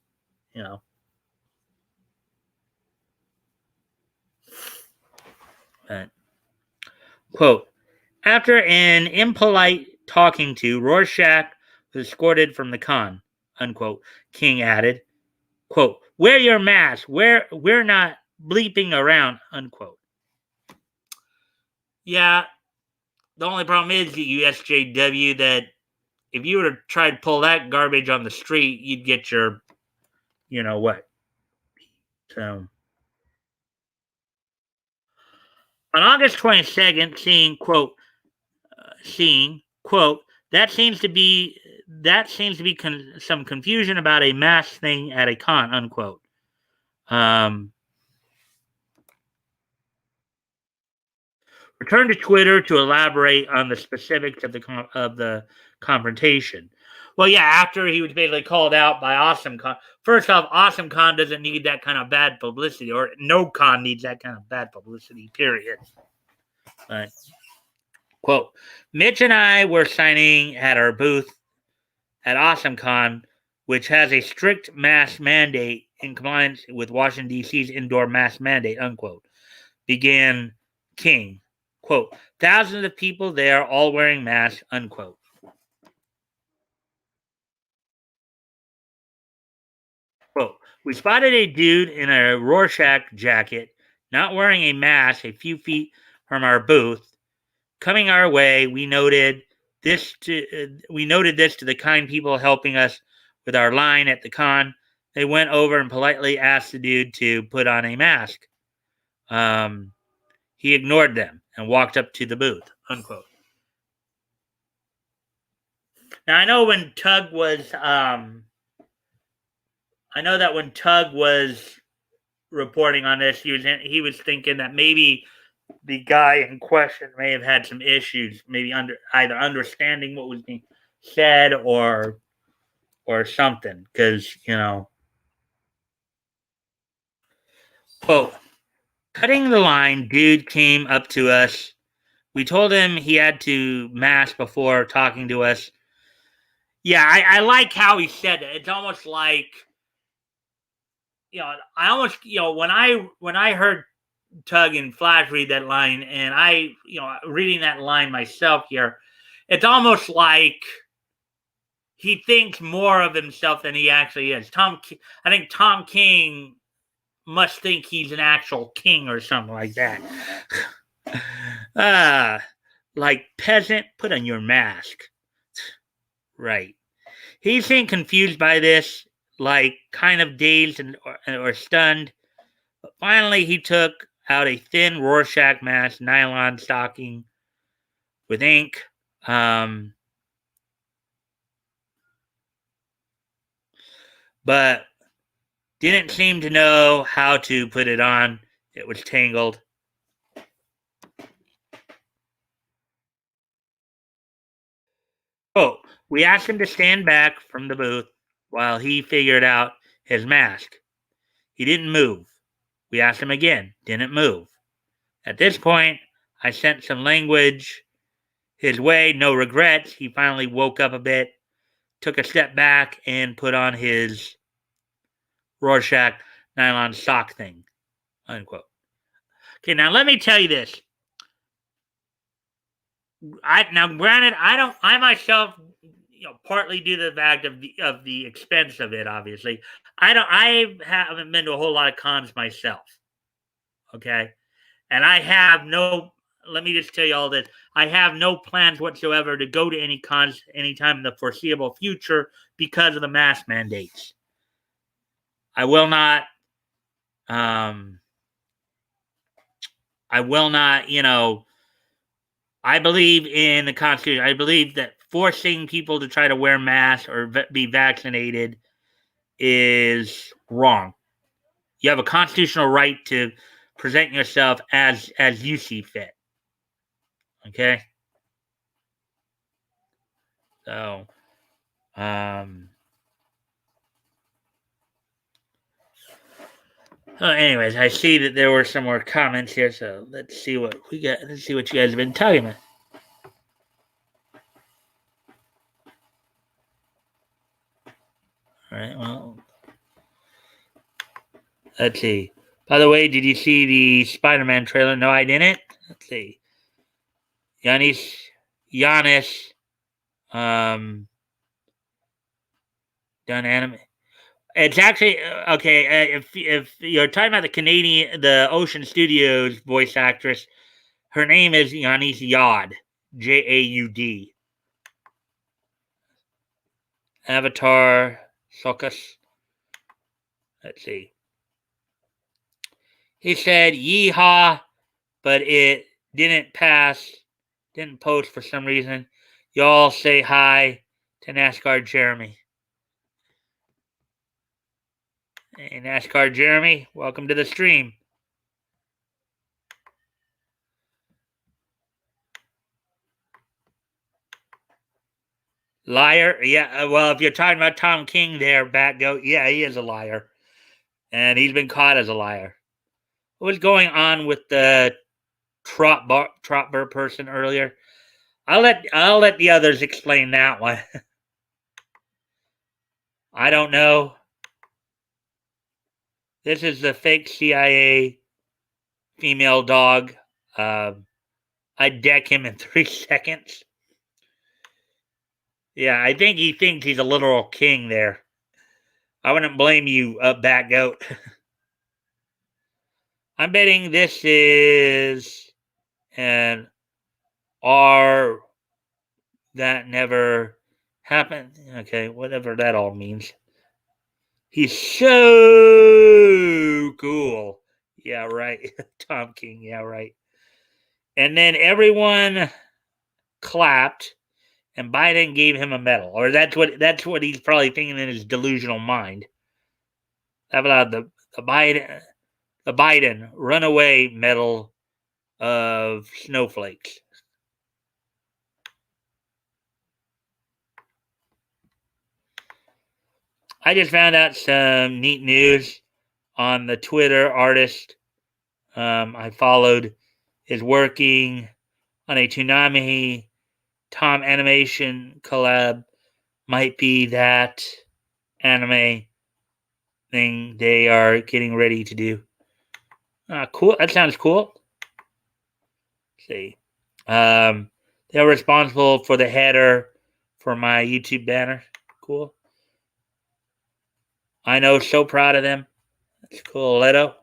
Quote, after an impolite talking to, Rorschach was escorted from the con, unquote. King added, quote, wear your mask. We're not bleeping around, unquote. Yeah, the only problem is, you SJW, that if you were to try to pull that garbage on the street, you'd get your, what. So, on August 22nd, seeing, quote, that seems to be some confusion about a mask thing at a con, unquote. Return to Twitter to elaborate on the specifics of the confrontation. Well, yeah, after he was basically called out by Awesome Con. First off, Awesome Con doesn't need that kind of bad publicity, or no con needs that kind of bad publicity, period. But, quote, Mitch and I were signing at our booth at Awesome Con, which has a strict mask mandate in compliance with Washington, D.C.'s indoor mask mandate, unquote, began King. Quote, thousands of people there all wearing masks, unquote. Quote, we spotted a dude in a Rorschach jacket, not wearing a mask a few feet from our booth. Coming our way, we noted this to the kind people helping us with our line at the con. They went over and politely asked the dude to put on a mask. He ignored them and walked up to the booth, unquote. Now I know when Tug was I know that when Tug was reporting on this, he was thinking that maybe the guy in question may have had some issues, maybe either understanding what was being said or something, because quote, cutting the line, dude came up to us. We told him he had to mask before talking to us. Yeah, I like how he said it. It's almost like I almost when I heard Tug and Flash read that line, and reading that line myself here, it's almost like he thinks more of himself than he actually is. I think Tom King must think he's an actual king or something like that. Like peasant, put on your mask. Right. He seemed confused by this, like kind of dazed or stunned. But finally, he took out a thin Rorschach mask, nylon stocking with ink. But didn't seem to know how to put it on. It was tangled. Oh, we asked him to stand back from the booth while he figured out his mask. He didn't move. We asked him again, didn't move. At this point, I sent some language his way, no regrets. He finally woke up a bit, took a step back, and put on his Rorschach nylon sock thing, unquote. Okay, now let me tell you this. Granted, I myself, partly due to the fact of the expense of it, obviously, I haven't been to a whole lot of cons myself. Okay, and I have no. Let me just tell you all this. I have no plans whatsoever to go to any cons anytime in the foreseeable future because of the mask mandates. I will not. I will not. I believe in the Constitution. I believe that forcing people to try to wear masks or be vaccinated is wrong. You have a constitutional right to present yourself as you see fit. Okay. So, anyways, I see that there were some more comments here, so let's see what we got. Let's see what you guys have been talking about. All right. Well, let's see. By the way, did you see the Spider-Man trailer? No, I didn't. Let's see. Giannis, done anime. It's actually okay. If you're talking about the Ocean Studios voice actress, her name is Yanis Yod, Jaud. Avatar Sokas. Let's see. He said yeehaw, but it didn't pass. Didn't post for some reason. Y'all say hi to NASCAR Jeremy. Hey, NASCAR Jeremy, welcome to the stream. Liar? Yeah, well, if you're talking about Tom King there, Batgoat, yeah, he is a liar. And he's been caught as a liar. What was going on with the Trotber person earlier? I'll let the others explain that one. I don't know. This is the fake CIA female dog. I'd deck him in 3 seconds. Yeah, I think he thinks he's a literal king there. I wouldn't blame you, Bat Goat. I'm betting this is an R that never happened. Okay, whatever that all means. He's so cool. Yeah, right. Tom King. Yeah, right. And then everyone clapped, and Biden gave him a medal, or that's what he's probably thinking in his delusional mind. How about the Biden runaway medal of snowflakes? I just found out some neat news on the Twitter artist I followed is working on a Toonami Tom animation collab. Might be that anime thing they are getting ready to do. Cool. That sounds cool. Let's see. They're responsible for the header for my YouTube banner. Cool. I know. So proud of them. That's cool. Leto.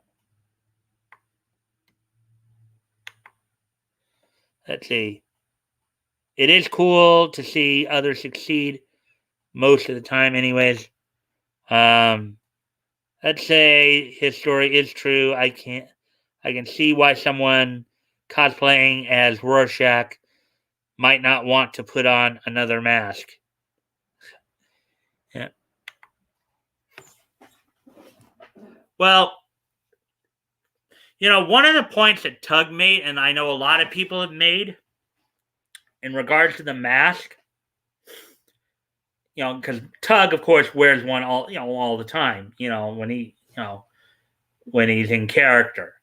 Let's see. It is cool to see others succeed most of the time, anyways. Um, let's say his story is true. I can see why someone cosplaying as Rorschach might not want to put on another mask. Yeah. Well, one of the points that Tug made, and I know a lot of people have made in regards to the mask, because Tug, of course, wears one all the time. When he's in character.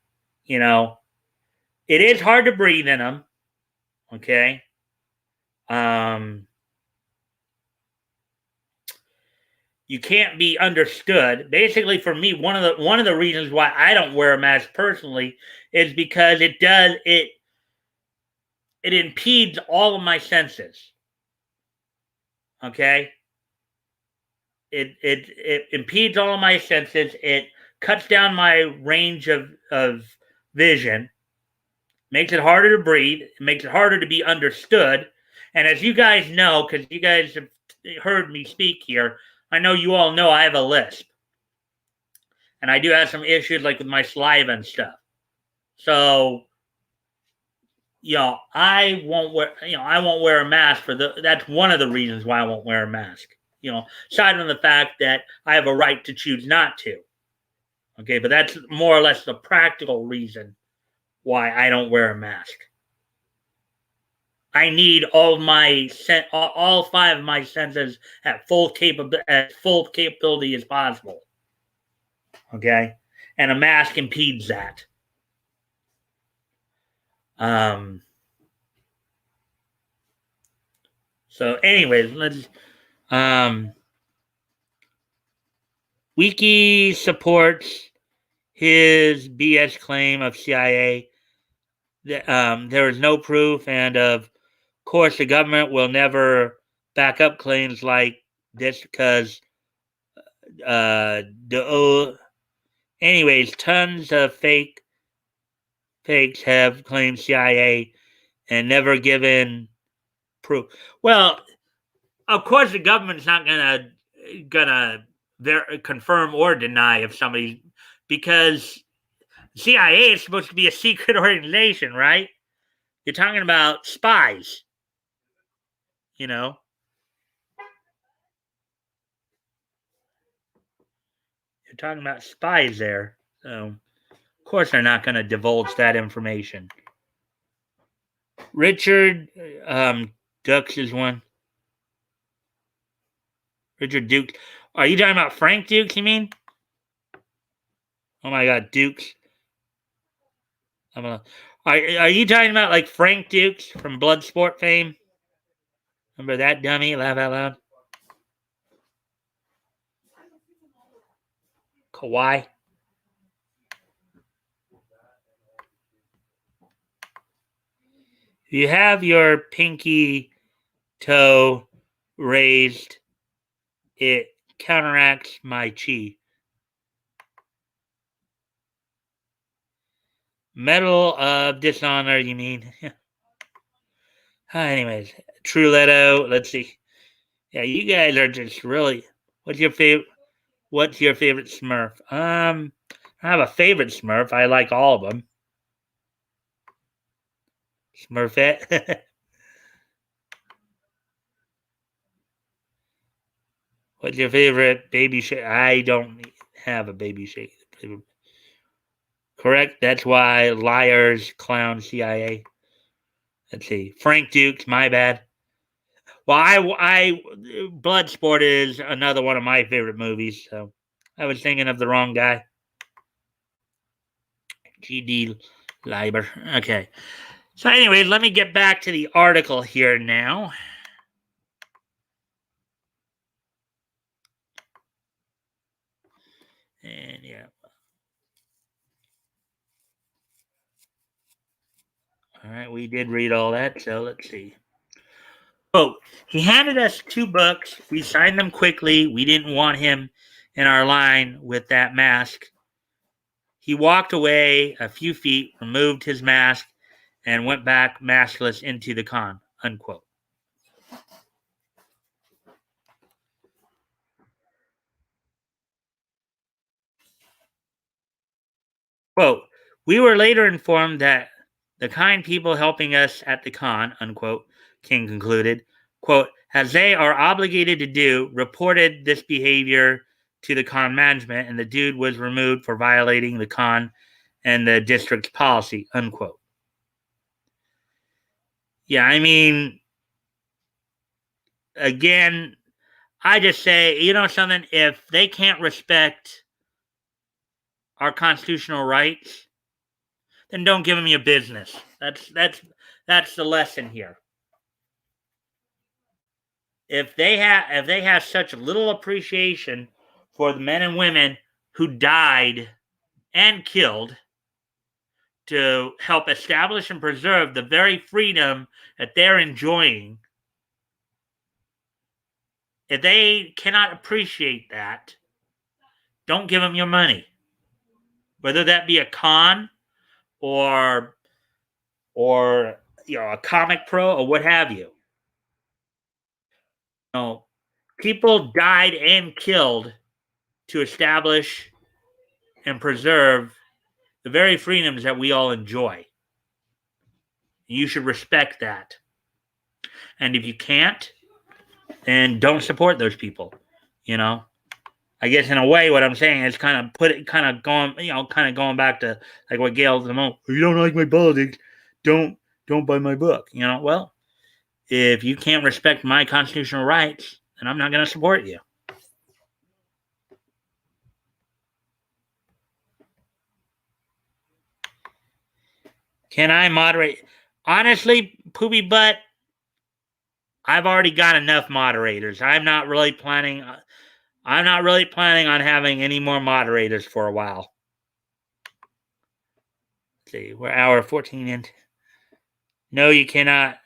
It is hard to breathe in them. Okay. Um, you can't be understood. Basically, for me, one of the reasons why I don't wear a mask personally is because it impedes all of my senses. Okay. It impedes all of my senses. It cuts down my range of vision, makes it harder to breathe, it makes it harder to be understood. And as you guys know, because you guys have heard me speak here, I know you all know I have a lisp. And I do have some issues like with my saliva and stuff. So, I won't wear a mask that's one of the reasons why I won't wear a mask. Aside from the fact that I have a right to choose not to. Okay, but that's more or less the practical reason why I don't wear a mask. I need all five of my senses at full capability as possible. Okay, and a mask impedes that. So, anyways, let's. Wiki supports his BS claim of CIA. There is no proof, and of course, the government will never back up claims like this because anyways, tons of fakes have claimed CIA and never given proof. Well, of course, the government's not gonna confirm or deny if somebody, because CIA is supposed to be a secret organization, right? You're talking about spies, you know. You're talking about spies there, so of course they're not going to divulge that information. Richard Dukes is one. Richard Dukes. Are you talking about Frank Dukes? You mean? Oh my God, Dukes. Are you talking about like Frank Dukes from Bloodsport fame? Remember that dummy? Laugh out loud. Kawhi. You have your pinky toe raised, it counteracts my chi. Medal of Dishonor, you mean? Anyways, Truletto, let's see. Yeah, you guys are just really. What's your favorite? What's your favorite Smurf? I have a favorite Smurf. I like all of them. Smurfette. What's your favorite baby shake? I don't have a baby shake. Correct. That's why liars, clown, CIA. Let's see. Frank Dukes. My bad. Well, Bloodsport is another one of my favorite movies. So I was thinking of the wrong guy. GD Leiber. Okay. So, anyway, let me get back to the article here now. And yeah. All right, we did read all that, so let's see. Oh, he handed us 2 books. We signed them quickly. We didn't want him in our line with that mask. He walked away a few feet, removed his mask, and went back maskless into the con. Unquote. Quote, we were later informed that the kind people helping us at the con, unquote, King concluded, quote, as they are obligated to do, reported this behavior to the con management, and the dude was removed for violating the con and the district's policy, unquote. Yeah, I mean, again, I just say, you know something, if they can't respect our constitutional rights, then don't give them your business. That's the lesson here. If they have such little appreciation for the men and women who died and killed to help establish and preserve the very freedom that they're enjoying, if they cannot appreciate that, don't give them your money. Whether that be a con or a comic pro or what have you. You know, people died and killed to establish and preserve the very freedoms that we all enjoy. You should respect that. And if you can't, then don't support those people. You know, I guess in a way, what I'm saying is kind of going back to like what Gail's the moment. You don't like my politics, don't buy my book. You know, well, if you can't respect my constitutional rights, then I'm not going to support you. Can I moderate? Honestly, Poopy Butt, I've already got enough moderators. I'm not really planning on having any more moderators for a while. Let's see, we're hour 14 in. No, you cannot.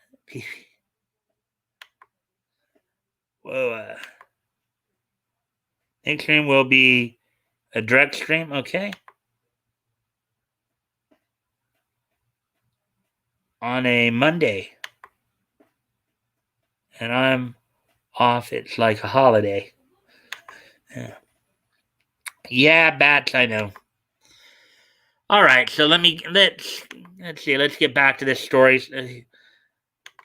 Whoa. Next stream will be a direct stream. Okay. On a Monday. And I'm off. It's like a holiday. Yeah, bats, I know. All right, so let's see. Let's get back to this story. We're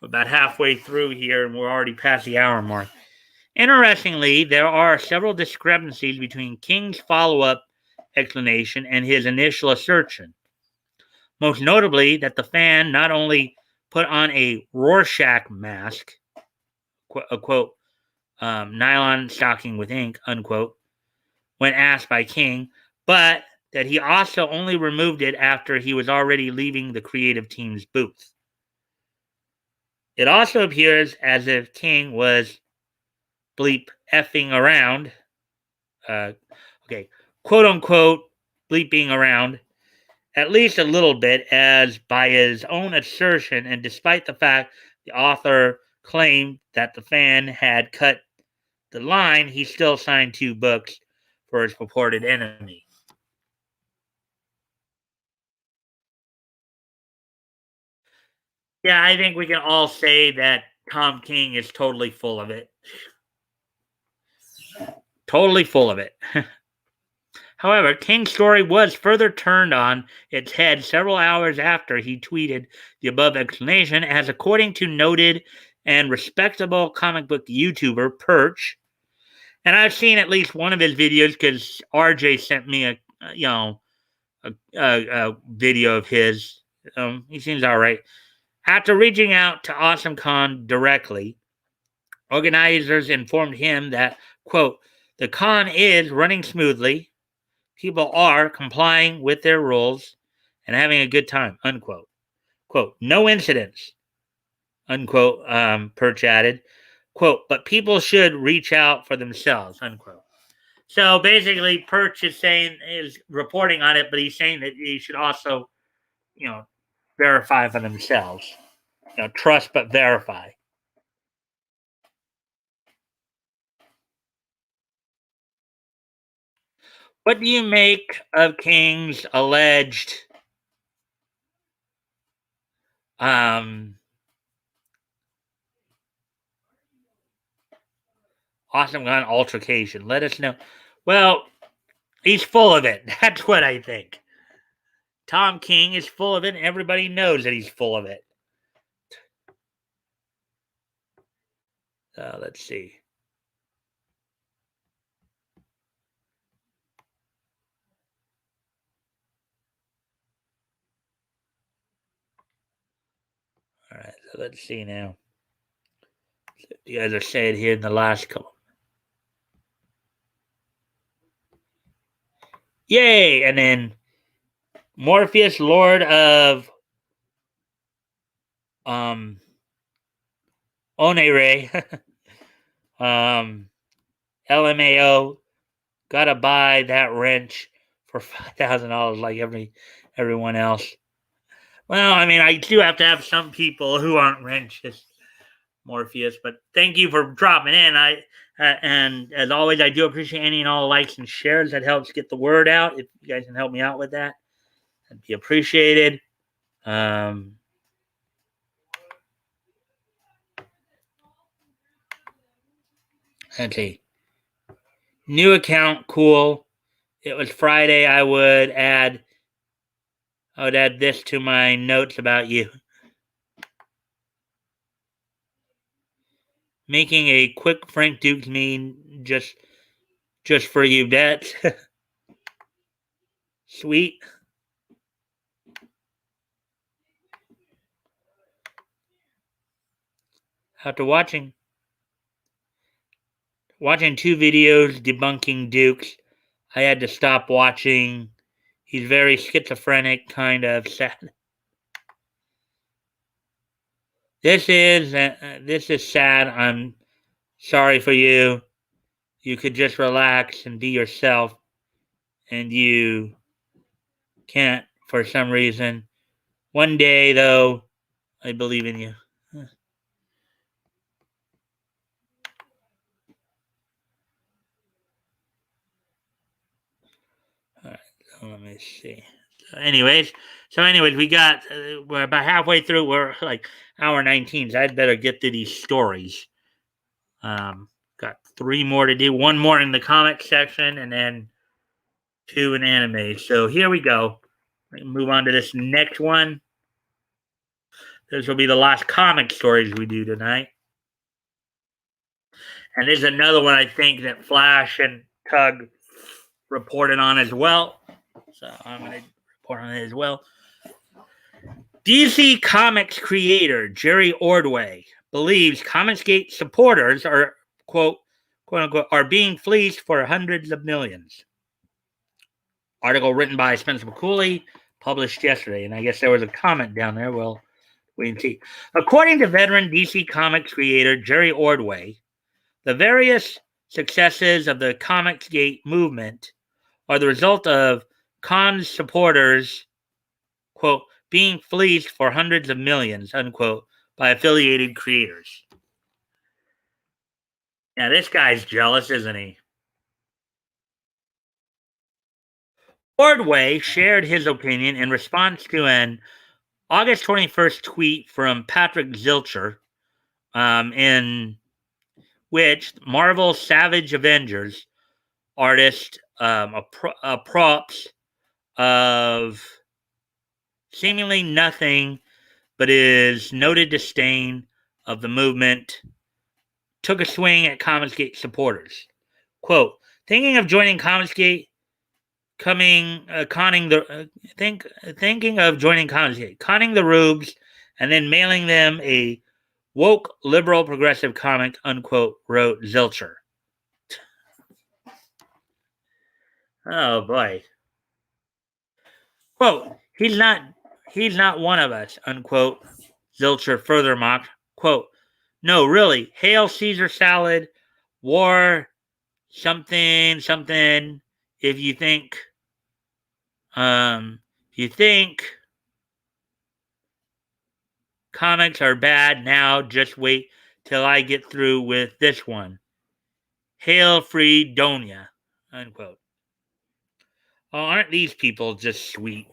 about halfway through here, and we're already past the hour mark. Interestingly, there are several discrepancies between King's follow-up explanation and his initial assertion. Most notably, that the fan not only put on a Rorschach mask, quote, nylon stocking with ink, unquote, when asked by King, but that he also only removed it after he was already leaving the creative team's booth. It also appears as if King was bleep effing around, okay, quote unquote, bleeping around at least a little bit, as by his own assertion, and despite the fact the author claimed that the fan had cut the line, he still signed 2 books for his purported enemy. Yeah, I think we can all say that Tom King is totally full of it. Totally full of it. However, King's story was further turned on its head several hours after he tweeted the above explanation, as according to noted and respectable comic book YouTuber Perch, and I've seen at least one of his videos because RJ sent me a video of his. He seems all right. After reaching out to AwesomeCon directly, organizers informed him that, quote, the con is running smoothly, people are complying with their rules and having a good time, unquote. Quote, no incidents, unquote, Perch added. Quote, but people should reach out for themselves, unquote. So basically, Perch is reporting on it, but he's saying that he should also, you know, verify for themselves. Trust but verify. What do you make of King's alleged awesome gun altercation? Let us know. Well, he's full of it. That's what I think. Tom King is full of it, and everybody knows that he's full of it. Let's see. All right, so let's see now. You guys are saying here in the last couple. Yay! And then Morpheus, Lord of Onere, LMAO, gotta buy that wrench for $5,000 like everyone else. Well, I mean, I do have to have some people who aren't wrenches, Morpheus. But thank you for dropping in. And as always, I do appreciate any and all likes and shares. That helps get the word out. If you guys can help me out with that, that'd be appreciated. Let's see. New account, cool. It was Friday. I would add this to my notes about you. Making a quick Frank Dukes meme just for you, Debs. Sweet. After watching 2 videos debunking Dukes, I had to stop watching. He's very schizophrenic, kind of sad. This is sad. I'm sorry for you. You could just relax and be yourself, and you can't for some reason. One day, though, I believe in you. All right, so let me see. So anyways, we're about halfway through. We're like hour 19, so I'd better get to these stories. Got 3 more to do. 1 more in the comic section, and then 2 in anime. So here we go. Move on to this next one. This will be the last comic stories we do tonight. And there's another one I think that Flash and Tug reported on as well. So I'm going to report on it as well. DC Comics creator Jerry Ordway believes Comicsgate supporters are, quote unquote, are being fleeced for hundreds of millions. Article written by Spencer McCooley, published yesterday. And I guess there was a comment down there. Well, wait and see. According to veteran DC Comics creator Jerry Ordway, the various successes of the Comicsgate movement are the result of Khan's supporters quote, being fleeced for hundreds of millions, unquote, by affiliated creators. Yeah, this guy's jealous, isn't he? Ordway shared his opinion in response to an August 21st tweet from Patrick Zilcher, in which Marvel Savage Avengers artist props of seemingly nothing but his noted disdain of the movement took a swing at Comicsgate supporters. Quote, thinking of joining Comicsgate, thinking of joining Comicsgate, conning the rubes, and then mailing them a woke, liberal, progressive comic, unquote, wrote Zilcher. Oh boy. Quote, he's not one of us, unquote. Zilcher further mocked. Quote, no, really, hail Caesar salad, war something something. If you think um if you think comics are bad now, just wait till I get through with this one. Hail Fredonia, unquote. Oh, aren't these people just sweet?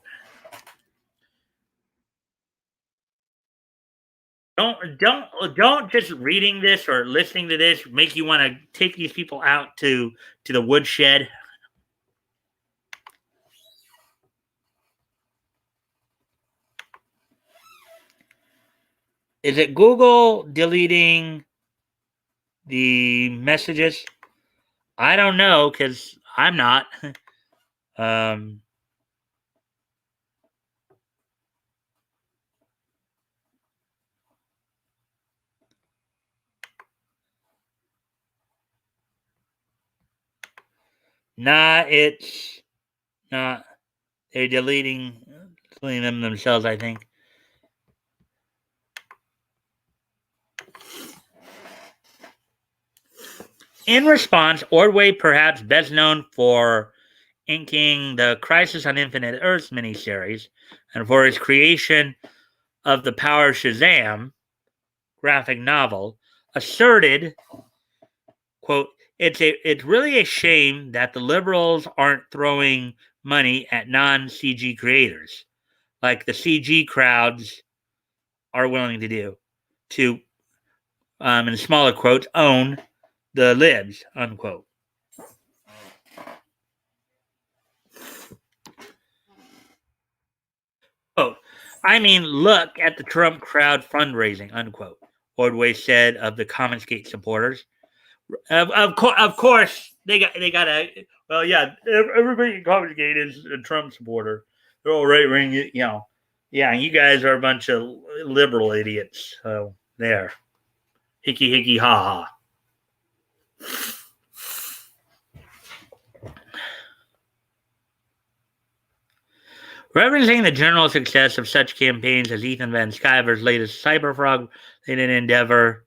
Don't just reading this or listening to this make you want to take these people out to the woodshed. Is it Google deleting the messages? I don't know because I'm not. um, it's not. They're deleting them themselves, I think. In response, Ordway, perhaps best known for inking the Crisis on Infinite Earths miniseries and for his creation of the Power of Shazam graphic novel, asserted, quote, it's really a shame that the liberals aren't throwing money at non-CG creators like the CG crowds are willing to do to, in smaller quotes, own the libs, unquote. Quote, I mean, look at the Trump crowd fundraising, unquote, Ordway said of the Commonsgate supporters. Of course, they got a, well, yeah, everybody in Commonsgate is a Trump supporter. They're all right wing, yeah, you guys are a bunch of liberal idiots. So, there. Hickey, hickey, ha ha. Referencing the general success of such campaigns as Ethan Van Sciver's latest Cyberfrog related endeavor,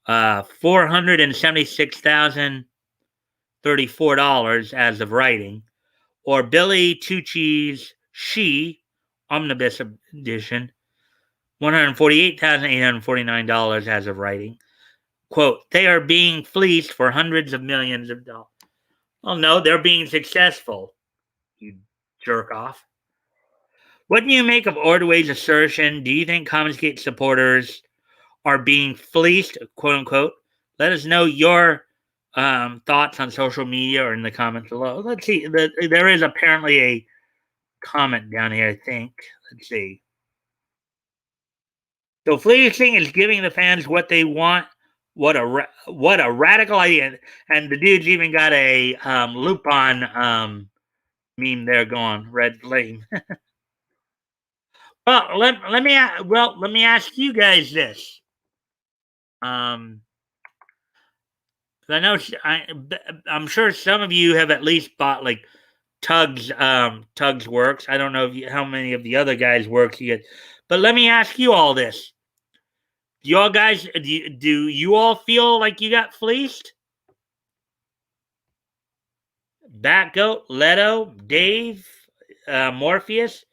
$476,034 as of writing, or Billy Tucci's She Omnibus Edition, $148,849 as of writing. Quote, they are being fleeced for hundreds of millions of dollars. Well, no, they're being successful, you jerk off. What do you make of Ordway's assertion? Do you think Commonsgate supporters are being fleeced, quote unquote? Let us know your thoughts on social media or in the comments below. Let's see. There is apparently a comment down here, I think. Let's see. So fleecing is giving the fans what they want. What a radical idea! And the dude's even got a Lupin meme there going red flame. Well, let me ask you guys this. Um, I know I'm sure some of you have at least bought like Tug's works. I don't know how many of the other guys' works you get, but let me ask you all this: y'all guys, do you all feel like you got fleeced? Batgoat, Leto, Dave, Morpheus.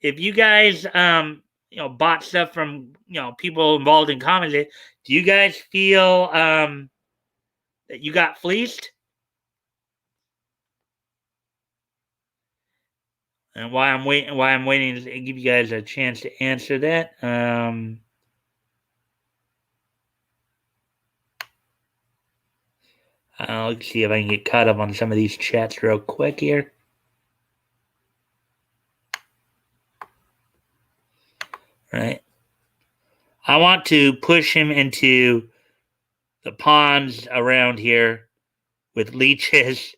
if you guys bought stuff from people involved in comics, do you guys feel that you got fleeced? And why I'm waiting to give you guys a chance to answer that. Let's see if I can get caught up on some of these chats real quick here. Right. I want to push him into the ponds around here with leeches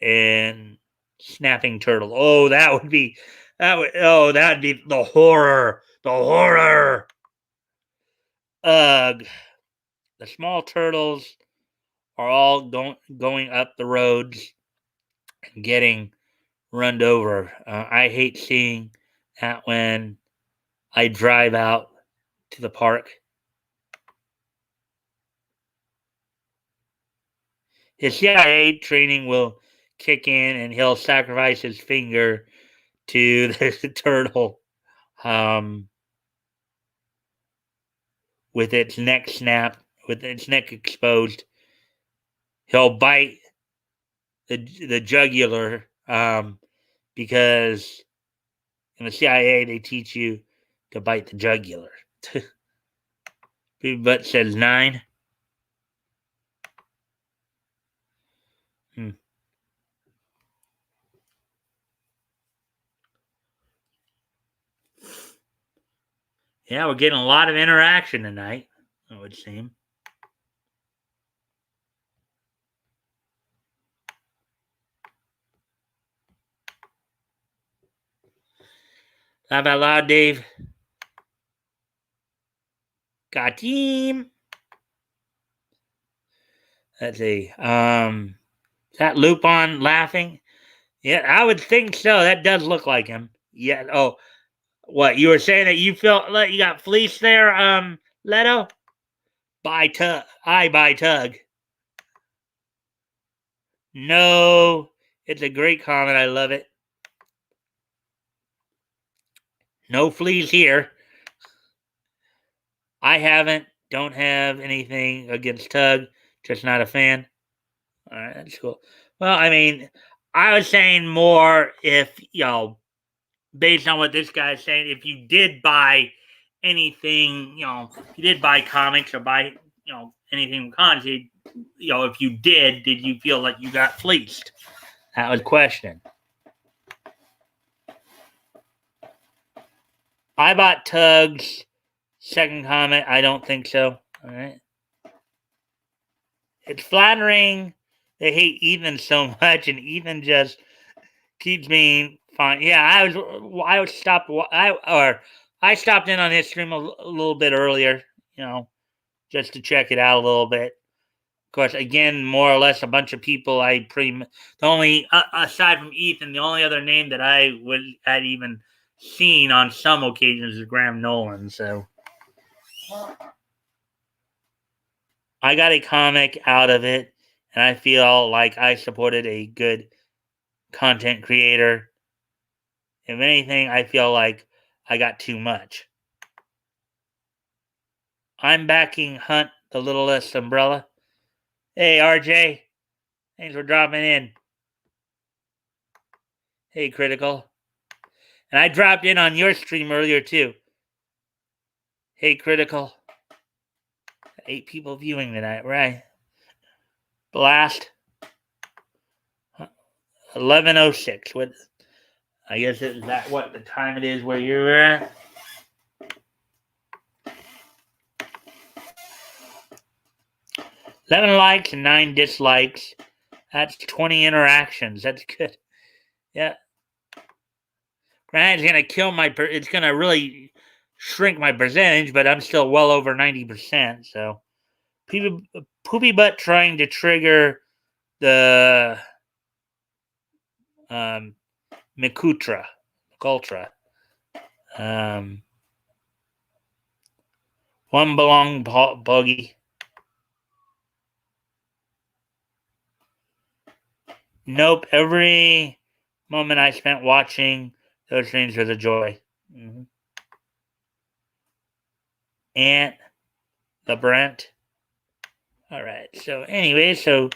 and snapping turtle. Oh, that'd be the horror. The horror. Ugh. The small turtles are all going up the roads and getting run over. I hate seeing that when I drive out to the park. His CIA training will kick in and he'll sacrifice his finger to the turtle with its neck snapped, with its neck exposed. He'll bite the jugular because in the CIA they teach you to bite the jugular. But says 9. Hmm. Yeah, we're getting a lot of interaction tonight, it would seem. Laugh out loud, Dave. Got team. Let's see. Is that Lupin laughing? Yeah, I would think so. That does look like him. Yeah. Oh, what you were saying that you felt like you got fleeced there, Leto? By tug. I by tug. No, it's a great comment. I love it. No fleas here. I don't have anything against Tug, just not a fan. All right, that's cool. Well, I mean, I was saying more if, based on what this guy's saying, if you did buy anything, if you did buy comics or buy, anything from comics, if you did you feel like you got fleeced? That was the question. I bought Tug's second comment. I don't think so. All right. It's flattering. They hate Ethan so much, and Ethan just keeps me fine. Yeah, I stopped in on his stream a little bit earlier, just to check it out a little bit. Of course, again, more or less a bunch of people. The only aside from Ethan, the only other name that had even seen on some occasions is Graham Nolan. So I got a comic out of it, and I feel like I supported a good content creator. If anything, I feel like I got too much. I'm backing Hunt the Littlest Umbrella. Hey, RJ. Thanks for dropping in. Hey, Critical. And I dropped in on your stream earlier, too. Hey, Critical. 8 people viewing tonight, right? Blast. 11:06. What? I guess is that what the time it is where you're at? 11 likes and 9 dislikes. That's 20 interactions. That's good. Yeah. Granted, it's gonna kill it's gonna really shrink my percentage, but I'm still well over 90%. So, poopy butt trying to trigger the Mikultra. One belong buggy. Nope. Every moment I spent watching those streams was a joy. Mm-hmm. Ant the Brent. All right. So anyway, so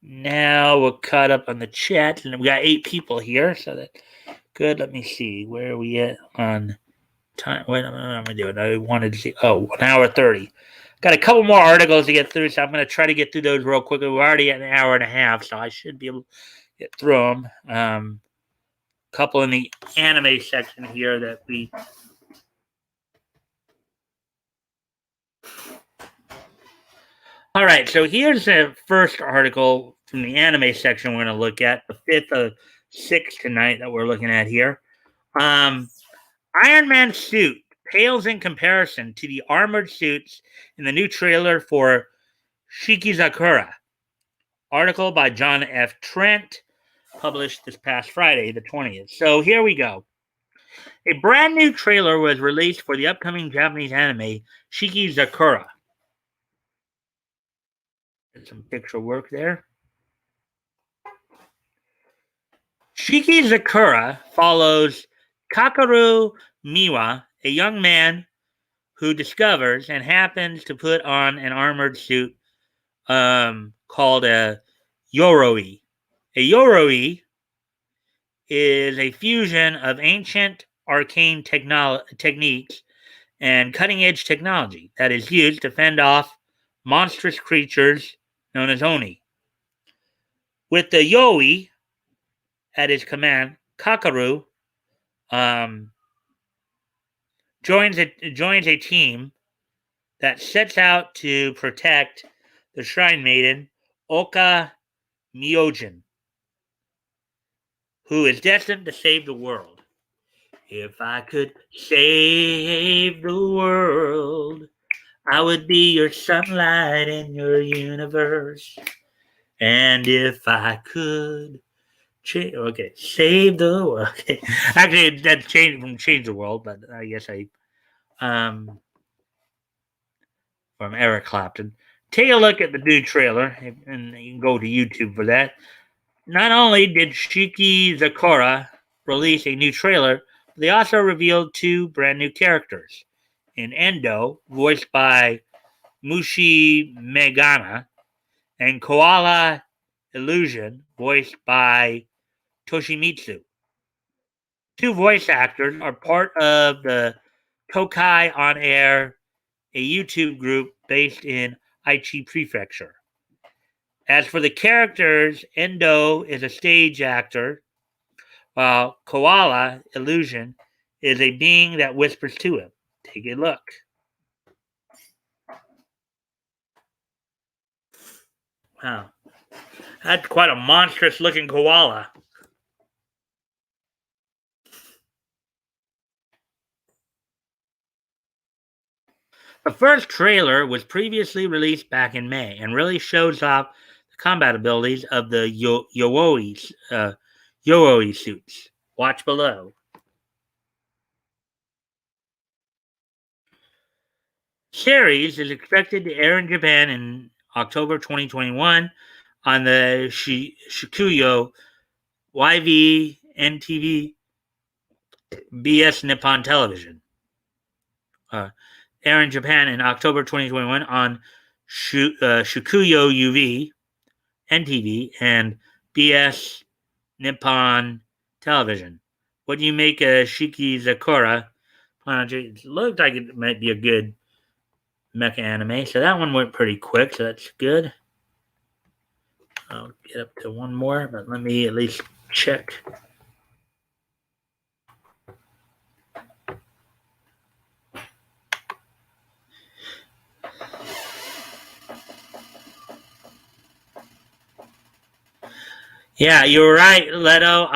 now we're caught up on the chat, and we got 8 people here, so that's good. Let me see where are we at on time. What am I doing? I wanted to see. Oh, 1 hour 30. Got a couple more articles to get through, so I'm going to try to get through those real quickly. We're already at 1 hour and a half, so I should be able to get through them. Couple in the anime section here that we. All right, so here's the first article from the anime section we're going to look at, the 5th of 6 tonight that we're looking at here. Iron Man suit pales in comparison to the armored suits in the new trailer for Shikizakura. Article by John F. Trent, published this past Friday, the 20th. So here we go. A brand new trailer was released for the upcoming Japanese anime Shikizakura. Some picture work there. Shikizakura follows Kakaru Miwa, a young man who discovers and happens to put on an armored suit called a Yoroi. A Yoroi is a fusion of ancient arcane techniques and cutting edge technology that is used to fend off monstrous creatures known as Oni. With the Yoi at his command, Kakaru joins a team that sets out to protect the Shrine Maiden, Oka Myojin, who is destined to save the world. If I could save the world, I would be your sunlight in your universe. And if I could save the world. Okay. Actually, that changed from change the world, but I guess from Eric Clapton. Take a look at the new trailer, and you can go to YouTube for that. Not only did Shikizakura release a new trailer, but they also revealed 2 brand new characters. In Endo, voiced by Mushi Megana, and Koala Illusion, voiced by Toshimitsu. 2 voice actors are part of the Tokai On Air, a YouTube group based in Aichi Prefecture. As for the characters, Endo is a stage actor, while Koala Illusion is a being that whispers to him. Take a look. Wow. That's quite a monstrous looking koala. The first trailer was previously released back in May and really shows off the combat abilities of the Yoroi suits. Watch below. Series is expected to air in Japan in October 2021 on the Shikuyo YV NTV BS Nippon Television. Air in Japan in October 2021 on Shikuyo UV NTV and BS Nippon Television. What do you make of Shikizakura? It looked like it might be a good mecha anime, so that one went pretty quick, so that's good. I'll get up to one more, but let me at least check. Yeah, you're right, Leto.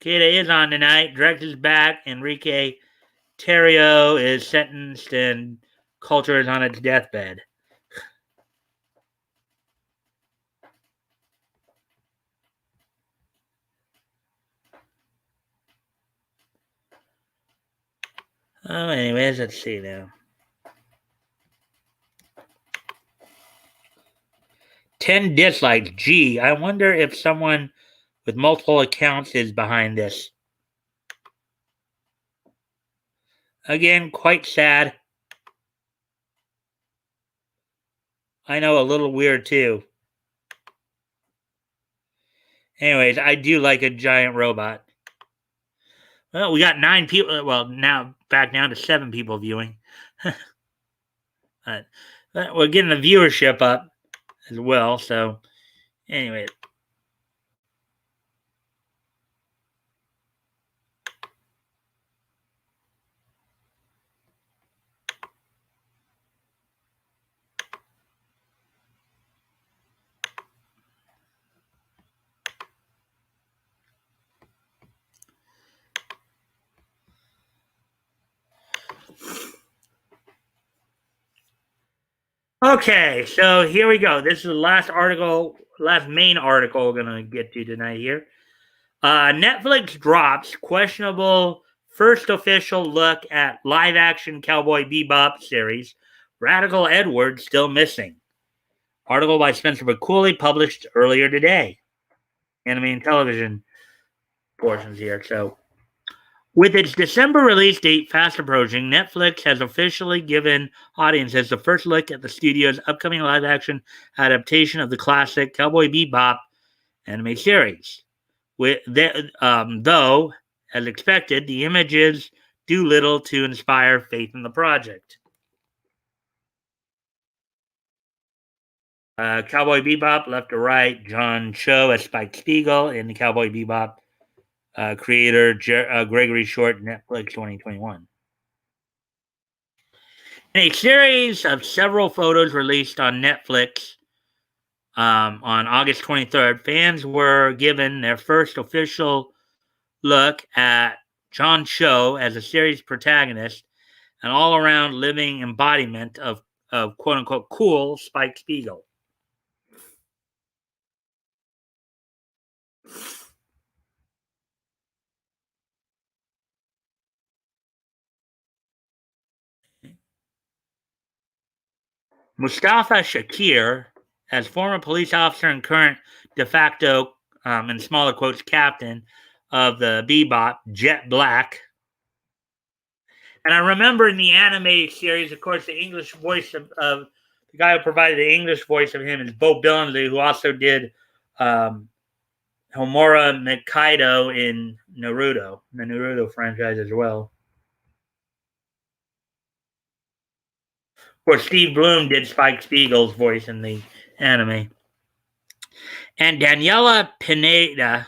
Kida is on tonight. Drex is back. Enrique Terrio is sentenced, and Culture is on its deathbed. Oh, anyways, let's see now. 10 dislikes. Gee, I wonder if someone with multiple accounts is behind this. Again, quite sad. I know, a little weird too. Anyways, I do like a giant robot. Well, we got 9 people. Well, now back down to 7 people viewing. but we're getting the viewership up as well. So, anyway. Okay, so here we go. This is the last main article we're going to get to tonight here. Netflix drops questionable first official look at live action Cowboy Bebop series. Radical Edward still missing. Article by Spencer McCooley published earlier today. Anime and television portions here. So, with its December release date fast approaching, Netflix has officially given audiences the first look at the studio's upcoming live action adaptation of the classic Cowboy Bebop anime series. Though, as expected, the images do little to inspire faith in the project. Cowboy Bebop, left to right, John Cho as Spike Spiegel, and the Cowboy Bebop creator Gregory Short, Netflix 2021. In a series of several photos released on Netflix on August 23rd, fans were given their first official look at John Cho as a series protagonist, an all-around living embodiment of quote-unquote cool Spike Spiegel. Mustafa Shakir, as former police officer and current de facto, in smaller quotes, captain of the Bebop, Jet Black. And I remember in the anime series, of course, the English voice of the guy who provided the English voice of him is Bo Billingsley, who also did Homura Mikaido in Naruto, the Naruto franchise as well. Of course, Steve Bloom did Spike Spiegel's voice in the anime. And Daniela Pineda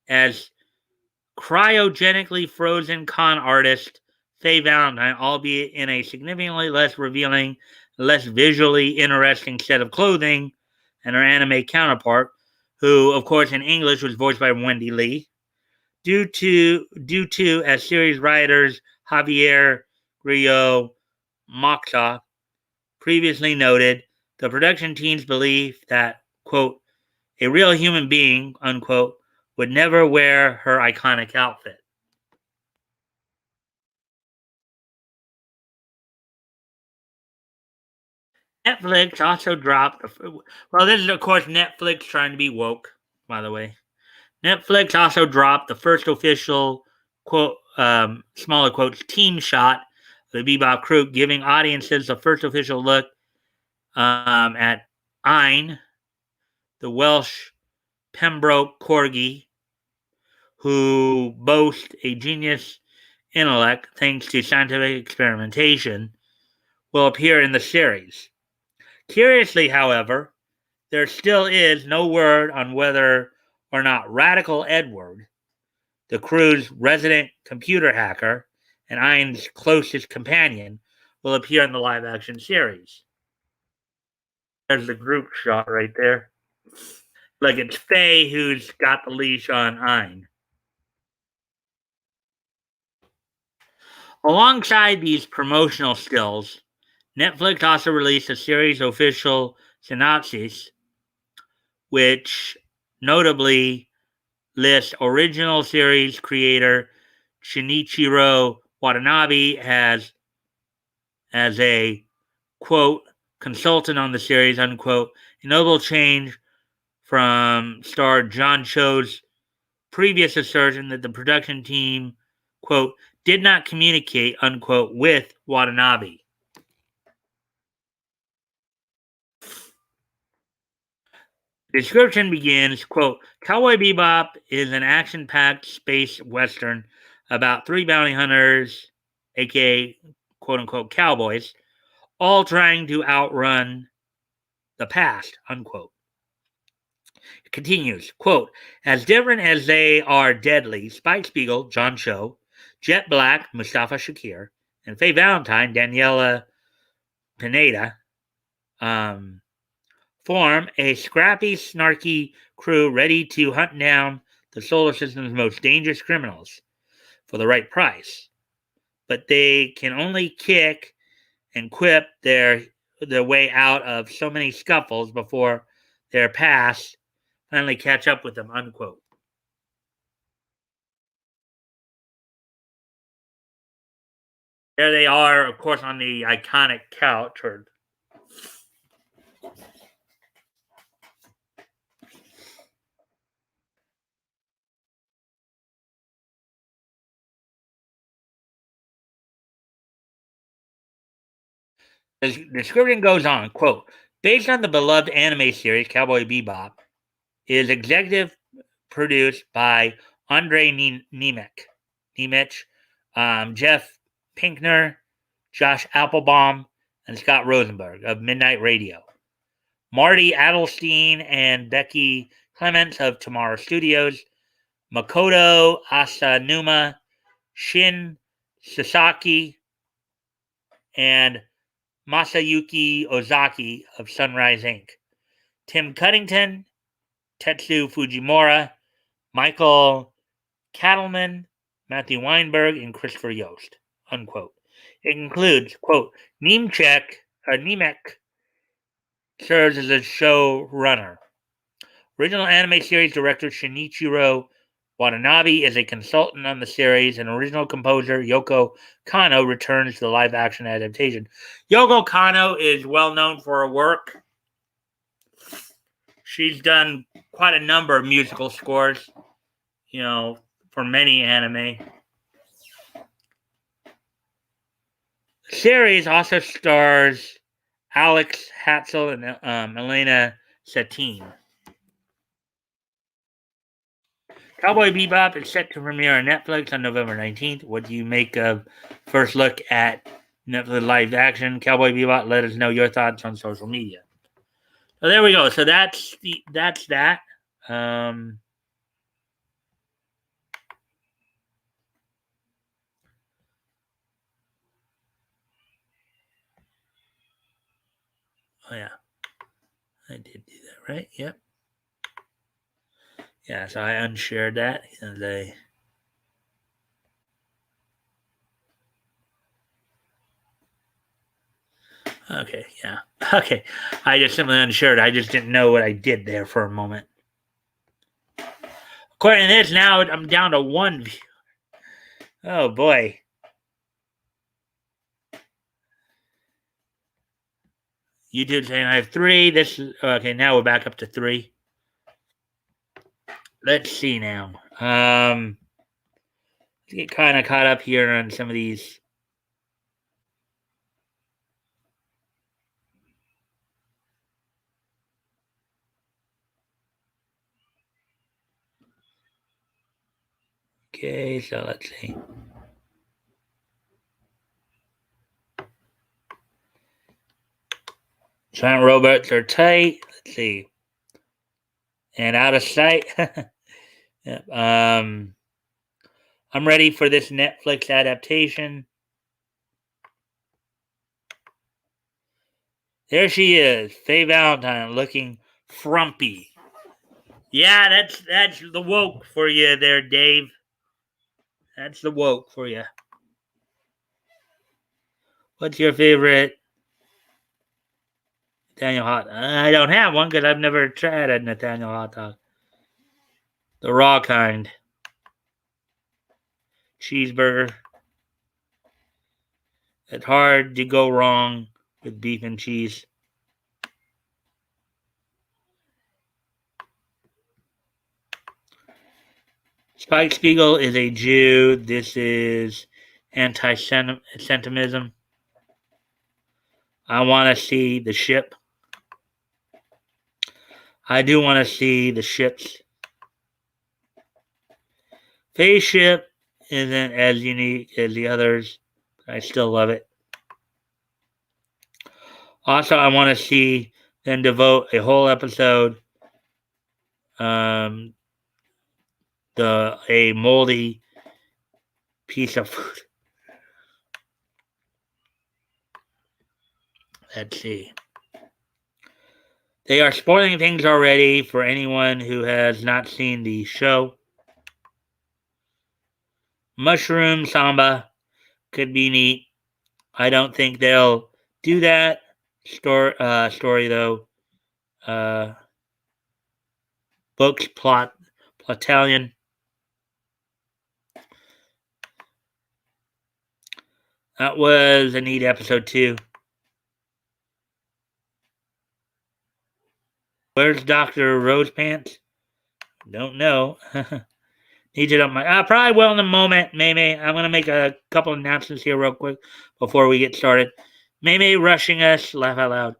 as cryogenically frozen con artist Faye Valentine, albeit in a significantly less revealing, less visually interesting set of clothing than her anime counterpart, who, of course, in English was voiced by Wendy Lee. Due to, as series writers Javier Grillo Moxa previously noted, the production team's belief that, quote, a real human being, unquote, would never wear her iconic outfit. Netflix also dropped, well, this is, of course, Netflix trying to be woke, by the way. Netflix also dropped the first official, quote, smaller quotes, team shot of the Bebop crew, giving audiences the first official look at Ein, the Welsh Pembroke Corgi, who boasts a genius intellect thanks to scientific experimentation, will appear in the series. Curiously, however, there still is no word on whether or not Radical Edward, the crew's resident computer hacker and Ein's closest companion, will appear in the live action series. There's the group shot right there. Like it's Faye who's got the leash on Ein. Alongside these promotional stills, Netflix also released a series of official synopses, which notably lists original series creator Shinichiro Watanabe as a, quote, consultant on the series, unquote, a notable change from star John Cho's previous assertion that the production team, quote, did not communicate, unquote, with Watanabe. The description begins, quote, Cowboy Bebop is an action-packed space western about three bounty hunters, aka quote-unquote cowboys, all trying to outrun the past, unquote. It continues, quote, as different as they are deadly, Spike Spiegel, John Cho, Jet Black, Mustafa Shakir, and Faye Valentine, Daniela Pineda, form a scrappy, snarky crew ready to hunt down the solar system's most dangerous criminals for the right price. But they can only kick and quip their way out of so many scuffles before their past finally catch up with them, unquote. There they are, of course, on the iconic couch. The description goes on, quote, based on the beloved anime series Cowboy Bebop, it is executive produced by Andre Nemec, Jeff Pinkner, Josh Applebaum, and Scott Rosenberg of Midnight Radio. Marty Adelstein and Becky Clements of Tomorrow Studios, Makoto Asanuma, Shin Sasaki, and Masayuki Ozaki of Sunrise Inc., Tim Cuddington, Tetsu Fujimura, Michael Cattleman, Matthew Weinberg, and Christopher Yost, unquote. It includes, quote, Nemec serves as a showrunner. Original anime series director Shinichiro Watanabe is a consultant on the series, and original composer Yoko Kanno returns to the live-action adaptation. Yoko Kanno is well known for her work. She's done quite a number of musical scores, for many anime. The series also stars Alex Hatzel and Elena Satine. Cowboy Bebop is set to premiere on Netflix on November 19th. What do you make of first look at Netflix live action Cowboy Bebop? Let us know your thoughts on social media. So there we go. So that's that. Oh yeah, I did do that, right? Yep. Yeah, so I unshared that and okay, yeah. Okay. I just simply unshared. I just didn't know what I did there for a moment. According to this, now I'm down to one view. Oh boy. YouTube saying I have three. This is okay. Now we're back up to three. Let's see now. Let's get kind of caught up here on some of these. Okay, so let's see. Giant robots are tight. Let's see. And out of sight. Yep. I'm ready for this Netflix adaptation. There she is, Faye Valentine, looking frumpy. Yeah, that's the woke for you there, Dave. That's the woke for you. What's your favorite Nathaniel hot? I don't have one because I've never tried a Nathaniel hot dog. The raw kind. Cheeseburger. It's hard to go wrong with beef and cheese. Spike Spiegel is a Jew. This is anti-Semitism. I want to see the ship. I do want to see the ships. Phase ship isn't as unique as the others. I still love it. Also, I want to see them devote a whole episode a moldy piece of food. Let's see. They are spoiling things already for anyone who has not seen the show. Mushroom Samba could be neat. I don't think they'll do that story though. Books Plotalion. That was a neat episode too. Where's Dr. Rosepants? Don't know. Need it on my. Probably will in a moment, Maybe. I'm gonna make a couple announcements here real quick before we get started. Maybe rushing us. Laugh out loud.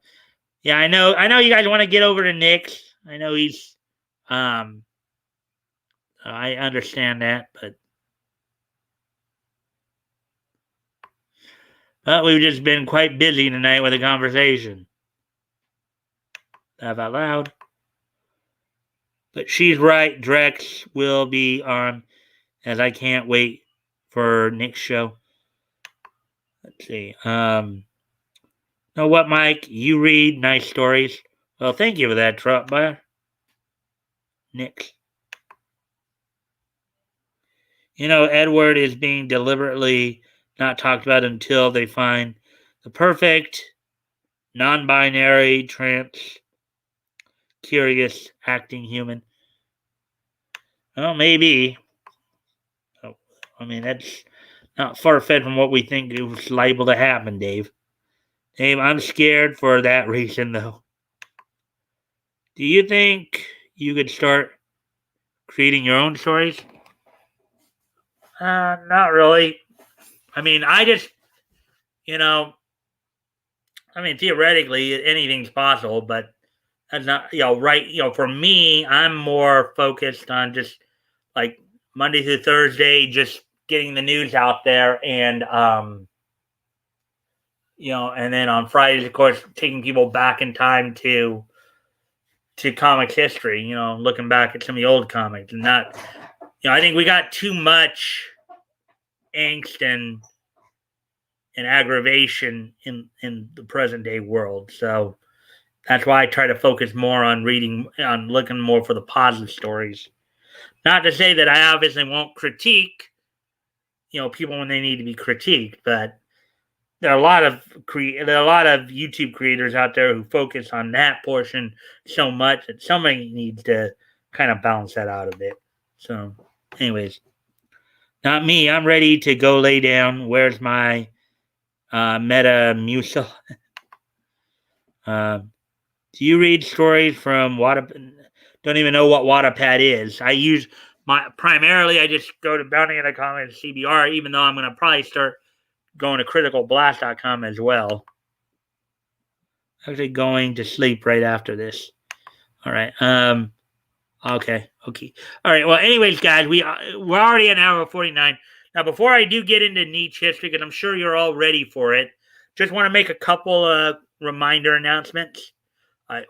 Yeah, I know. I know you guys want to get over to Nick's. I know he's. I understand that, but we've just been quite busy tonight with the conversation. Laugh out loud. But she's right. Drex will be on, as I can't wait for Nick's show. Let's see. Know what, Mike? You read nice stories. Well, thank you for that, drop by. Nick. You know, Edward is being deliberately not talked about until they find the perfect, non-binary, trans, curious acting human. Well, maybe. Oh, I mean, that's not far-fetched from what we think is liable to happen, Dave. Dave, I'm scared for that reason, though. Do you think you could start creating your own stories? Not really. I mean, theoretically, anything's possible, but that's not, right. For me, I'm more focused on just like Monday through Thursday, just getting the news out there and, and then on Fridays, of course, taking people back in time to comics history, looking back at some of the old comics and not, I think we got too much angst and aggravation in the present day world. So that's why I try to focus more on looking more for the positive stories. Not to say that I obviously won't critique, people when they need to be critiqued, but there are a lot of YouTube creators out there who focus on that portion so much that somebody needs to kind of balance that out a bit. So, anyways, not me. I'm ready to go lay down. Where's my Metamucil? Do you read stories from Wattpad? Don't even know what Wattpad is. I use primarily. I just go to Bounty and Comics and CBR. Even though I'm going to probably start going to criticalblast.com as well. Actually going to sleep right after this. All right. Okay. All right. Well, anyways, guys, we're already at an hour 49. Now, before I do get into niche history, because I'm sure you're all ready for it, just want to make a couple of reminder announcements.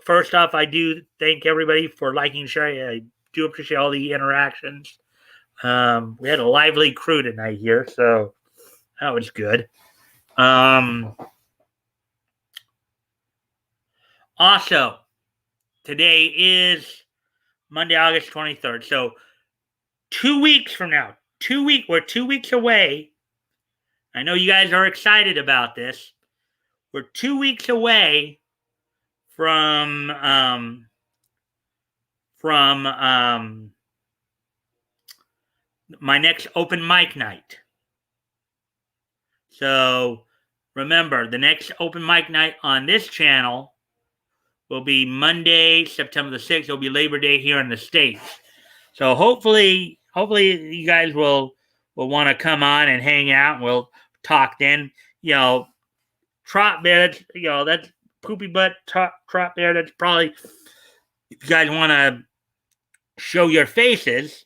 First off, I do thank everybody for liking and sharing. I do appreciate all the interactions. We had a lively crew tonight here, so that was good. Also, today is Monday, August 23rd. So 2 weeks from now, we're 2 weeks away. I know you guys are excited about this. We're 2 weeks away from my next open mic night. So remember, the next open mic night on this channel will be Monday, September the 6th. It'll be Labor Day here in the States. So hopefully hopefully you guys will want to come on and hang out, and we'll talk then. You know, Trot Bear, that's Poopy Butt Trot Bear. That's probably, if you guys want to show your faces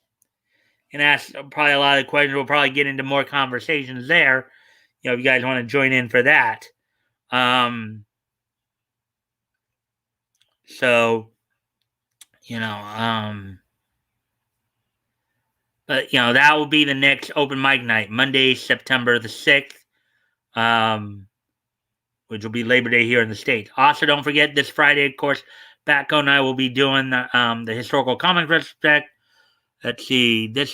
and ask probably a lot of questions, we'll probably get into more conversations there. If you guys want to join in for that. So, but that will be the next open mic night, Monday, September the 6th, which will be Labor Day here in the States. Also, don't forget this Friday, of course, Batco and I will be doing the historical comic retrospect. Let's see, this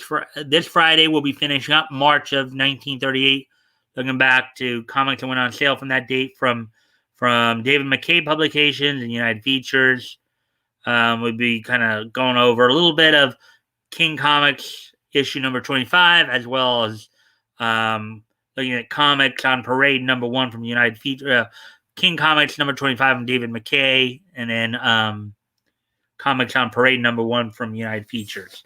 Friday we'll be finishing up March of 1938, looking back to comics that went on sale from that date from David McKay Publications and United Features. We'll be kind of going over a little bit of King Comics issue number 25, as well as looking at Comics on Parade number 1 from United Features, King Comics number 25 from David McKay, and then Comics on Parade number 1 from United Features.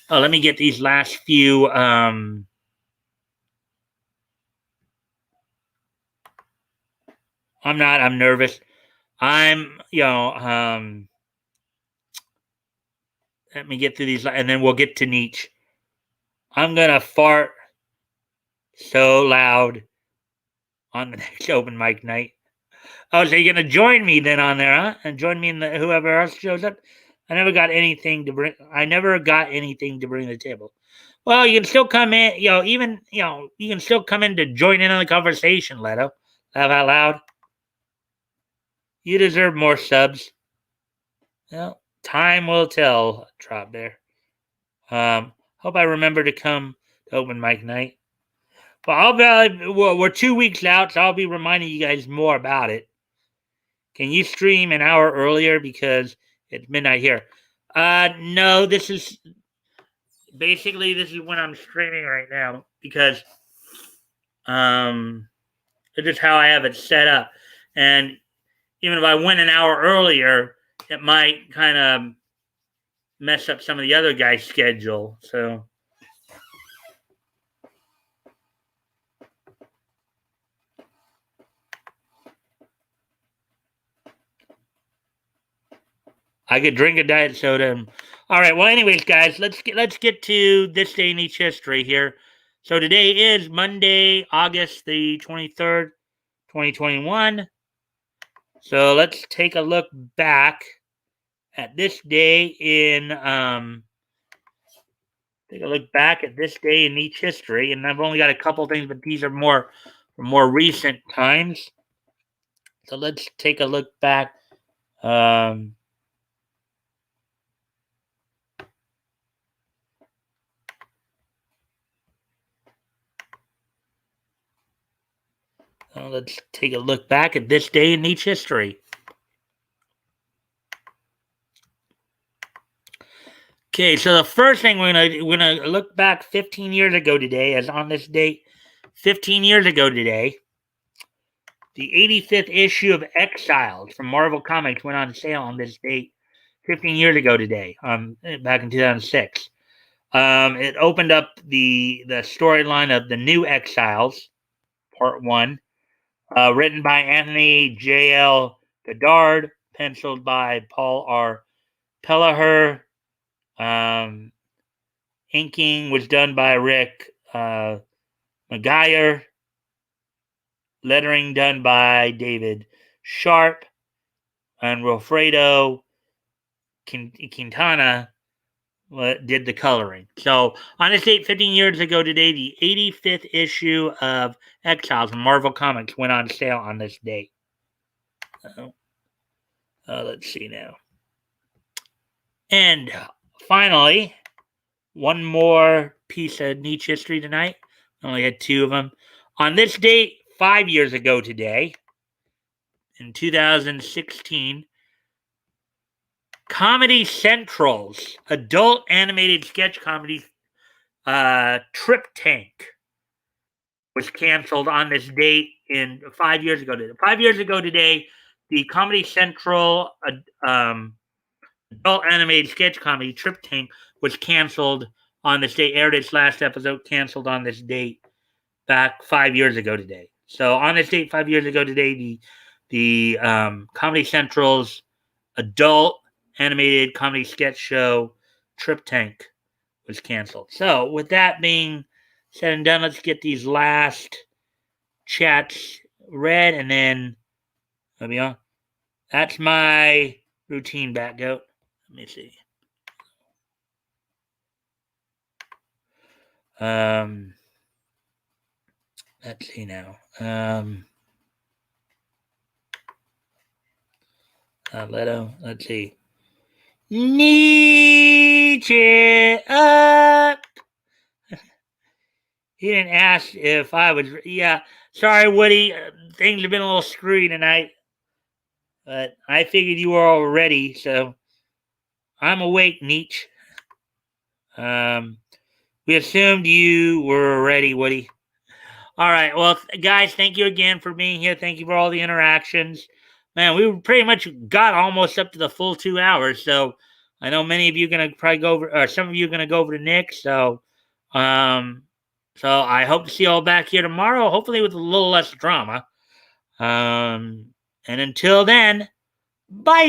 Let me get these last few. I'm nervous. Let me get through these, and then we'll get to Nietzsche. I'm going to fart so loud on the next open mic night. Oh, so you're going to join me then on there, huh? And join me in whoever else shows up? I never got anything to bring to the table. Well, you can still come in, you can still come in to join in on the conversation, Leto. Laugh out loud. You deserve more subs. Well, time will tell, Drop there. Hope I remember to come to open mic night. But we're 2 weeks out, so I'll be reminding you guys more about it. Can you stream an hour earlier because it's midnight here? No, this is when I'm streaming right now because it's just how I have it set up. And even if I went an hour earlier, it might kind of mess up some of the other guys' schedule. So I could drink a diet soda. All right. Well, anyways, guys, let's get to this day in each history here. So today is Monday, August the 23rd, 2021. So let's take a look back at this day in each history, and I've only got a couple things, but these are more recent times. So let's take a look back. Let's take a look back at this day in each history. Okay, so the first thing we're gonna look back 15 years ago today, as on this date, 15 years ago today, the 85th issue of Exiles from Marvel Comics went on sale on this date 15 years ago today, back in 2006. It opened up the storyline of the New Exiles, Part 1, written by Anthony J.L. Goddard, penciled by Paul R. Pelliher. Inking was done by Rick McGuire. Lettering done by David Sharp. And Wilfredo Quintana did the coloring. So, on this date, 15 years ago today, the 85th issue of Exiles from Marvel Comics went on sale on this date. Let's see now. And finally, one more piece of niche history tonight. I only had 2 of them. On this date, 5 years ago today, in 2016, Comedy Central's adult animated sketch comedy Trip Tank was canceled on this date 5 years ago today. 5 years ago today, the Comedy Central adult animated sketch comedy Trip Tank was canceled on this date, aired its last episode, canceled on this date back 5 years ago today. So on this date, 5 years ago today, the Comedy Central's adult animated comedy sketch show Trip Tank was canceled. So with that being said and done, let's get these last chats read, and then let me on. That's my routine, back goat. Let me see. Let's see now. Let's see. Nietzsche up. He didn't ask if I was. Yeah, sorry, Woody. Things have been a little screwy tonight, but I figured you were all ready, so I'm awake, Nietzsche. We assumed you were ready, Woody. All right. Well, guys, thank you again for being here. Thank you for all the interactions. Man, we pretty much got almost up to the full 2 hours. So I know many of you are going to probably go over, or some of you are going to go over to Nick. So, I hope to see you all back here tomorrow, hopefully with a little less drama. And until then, bye.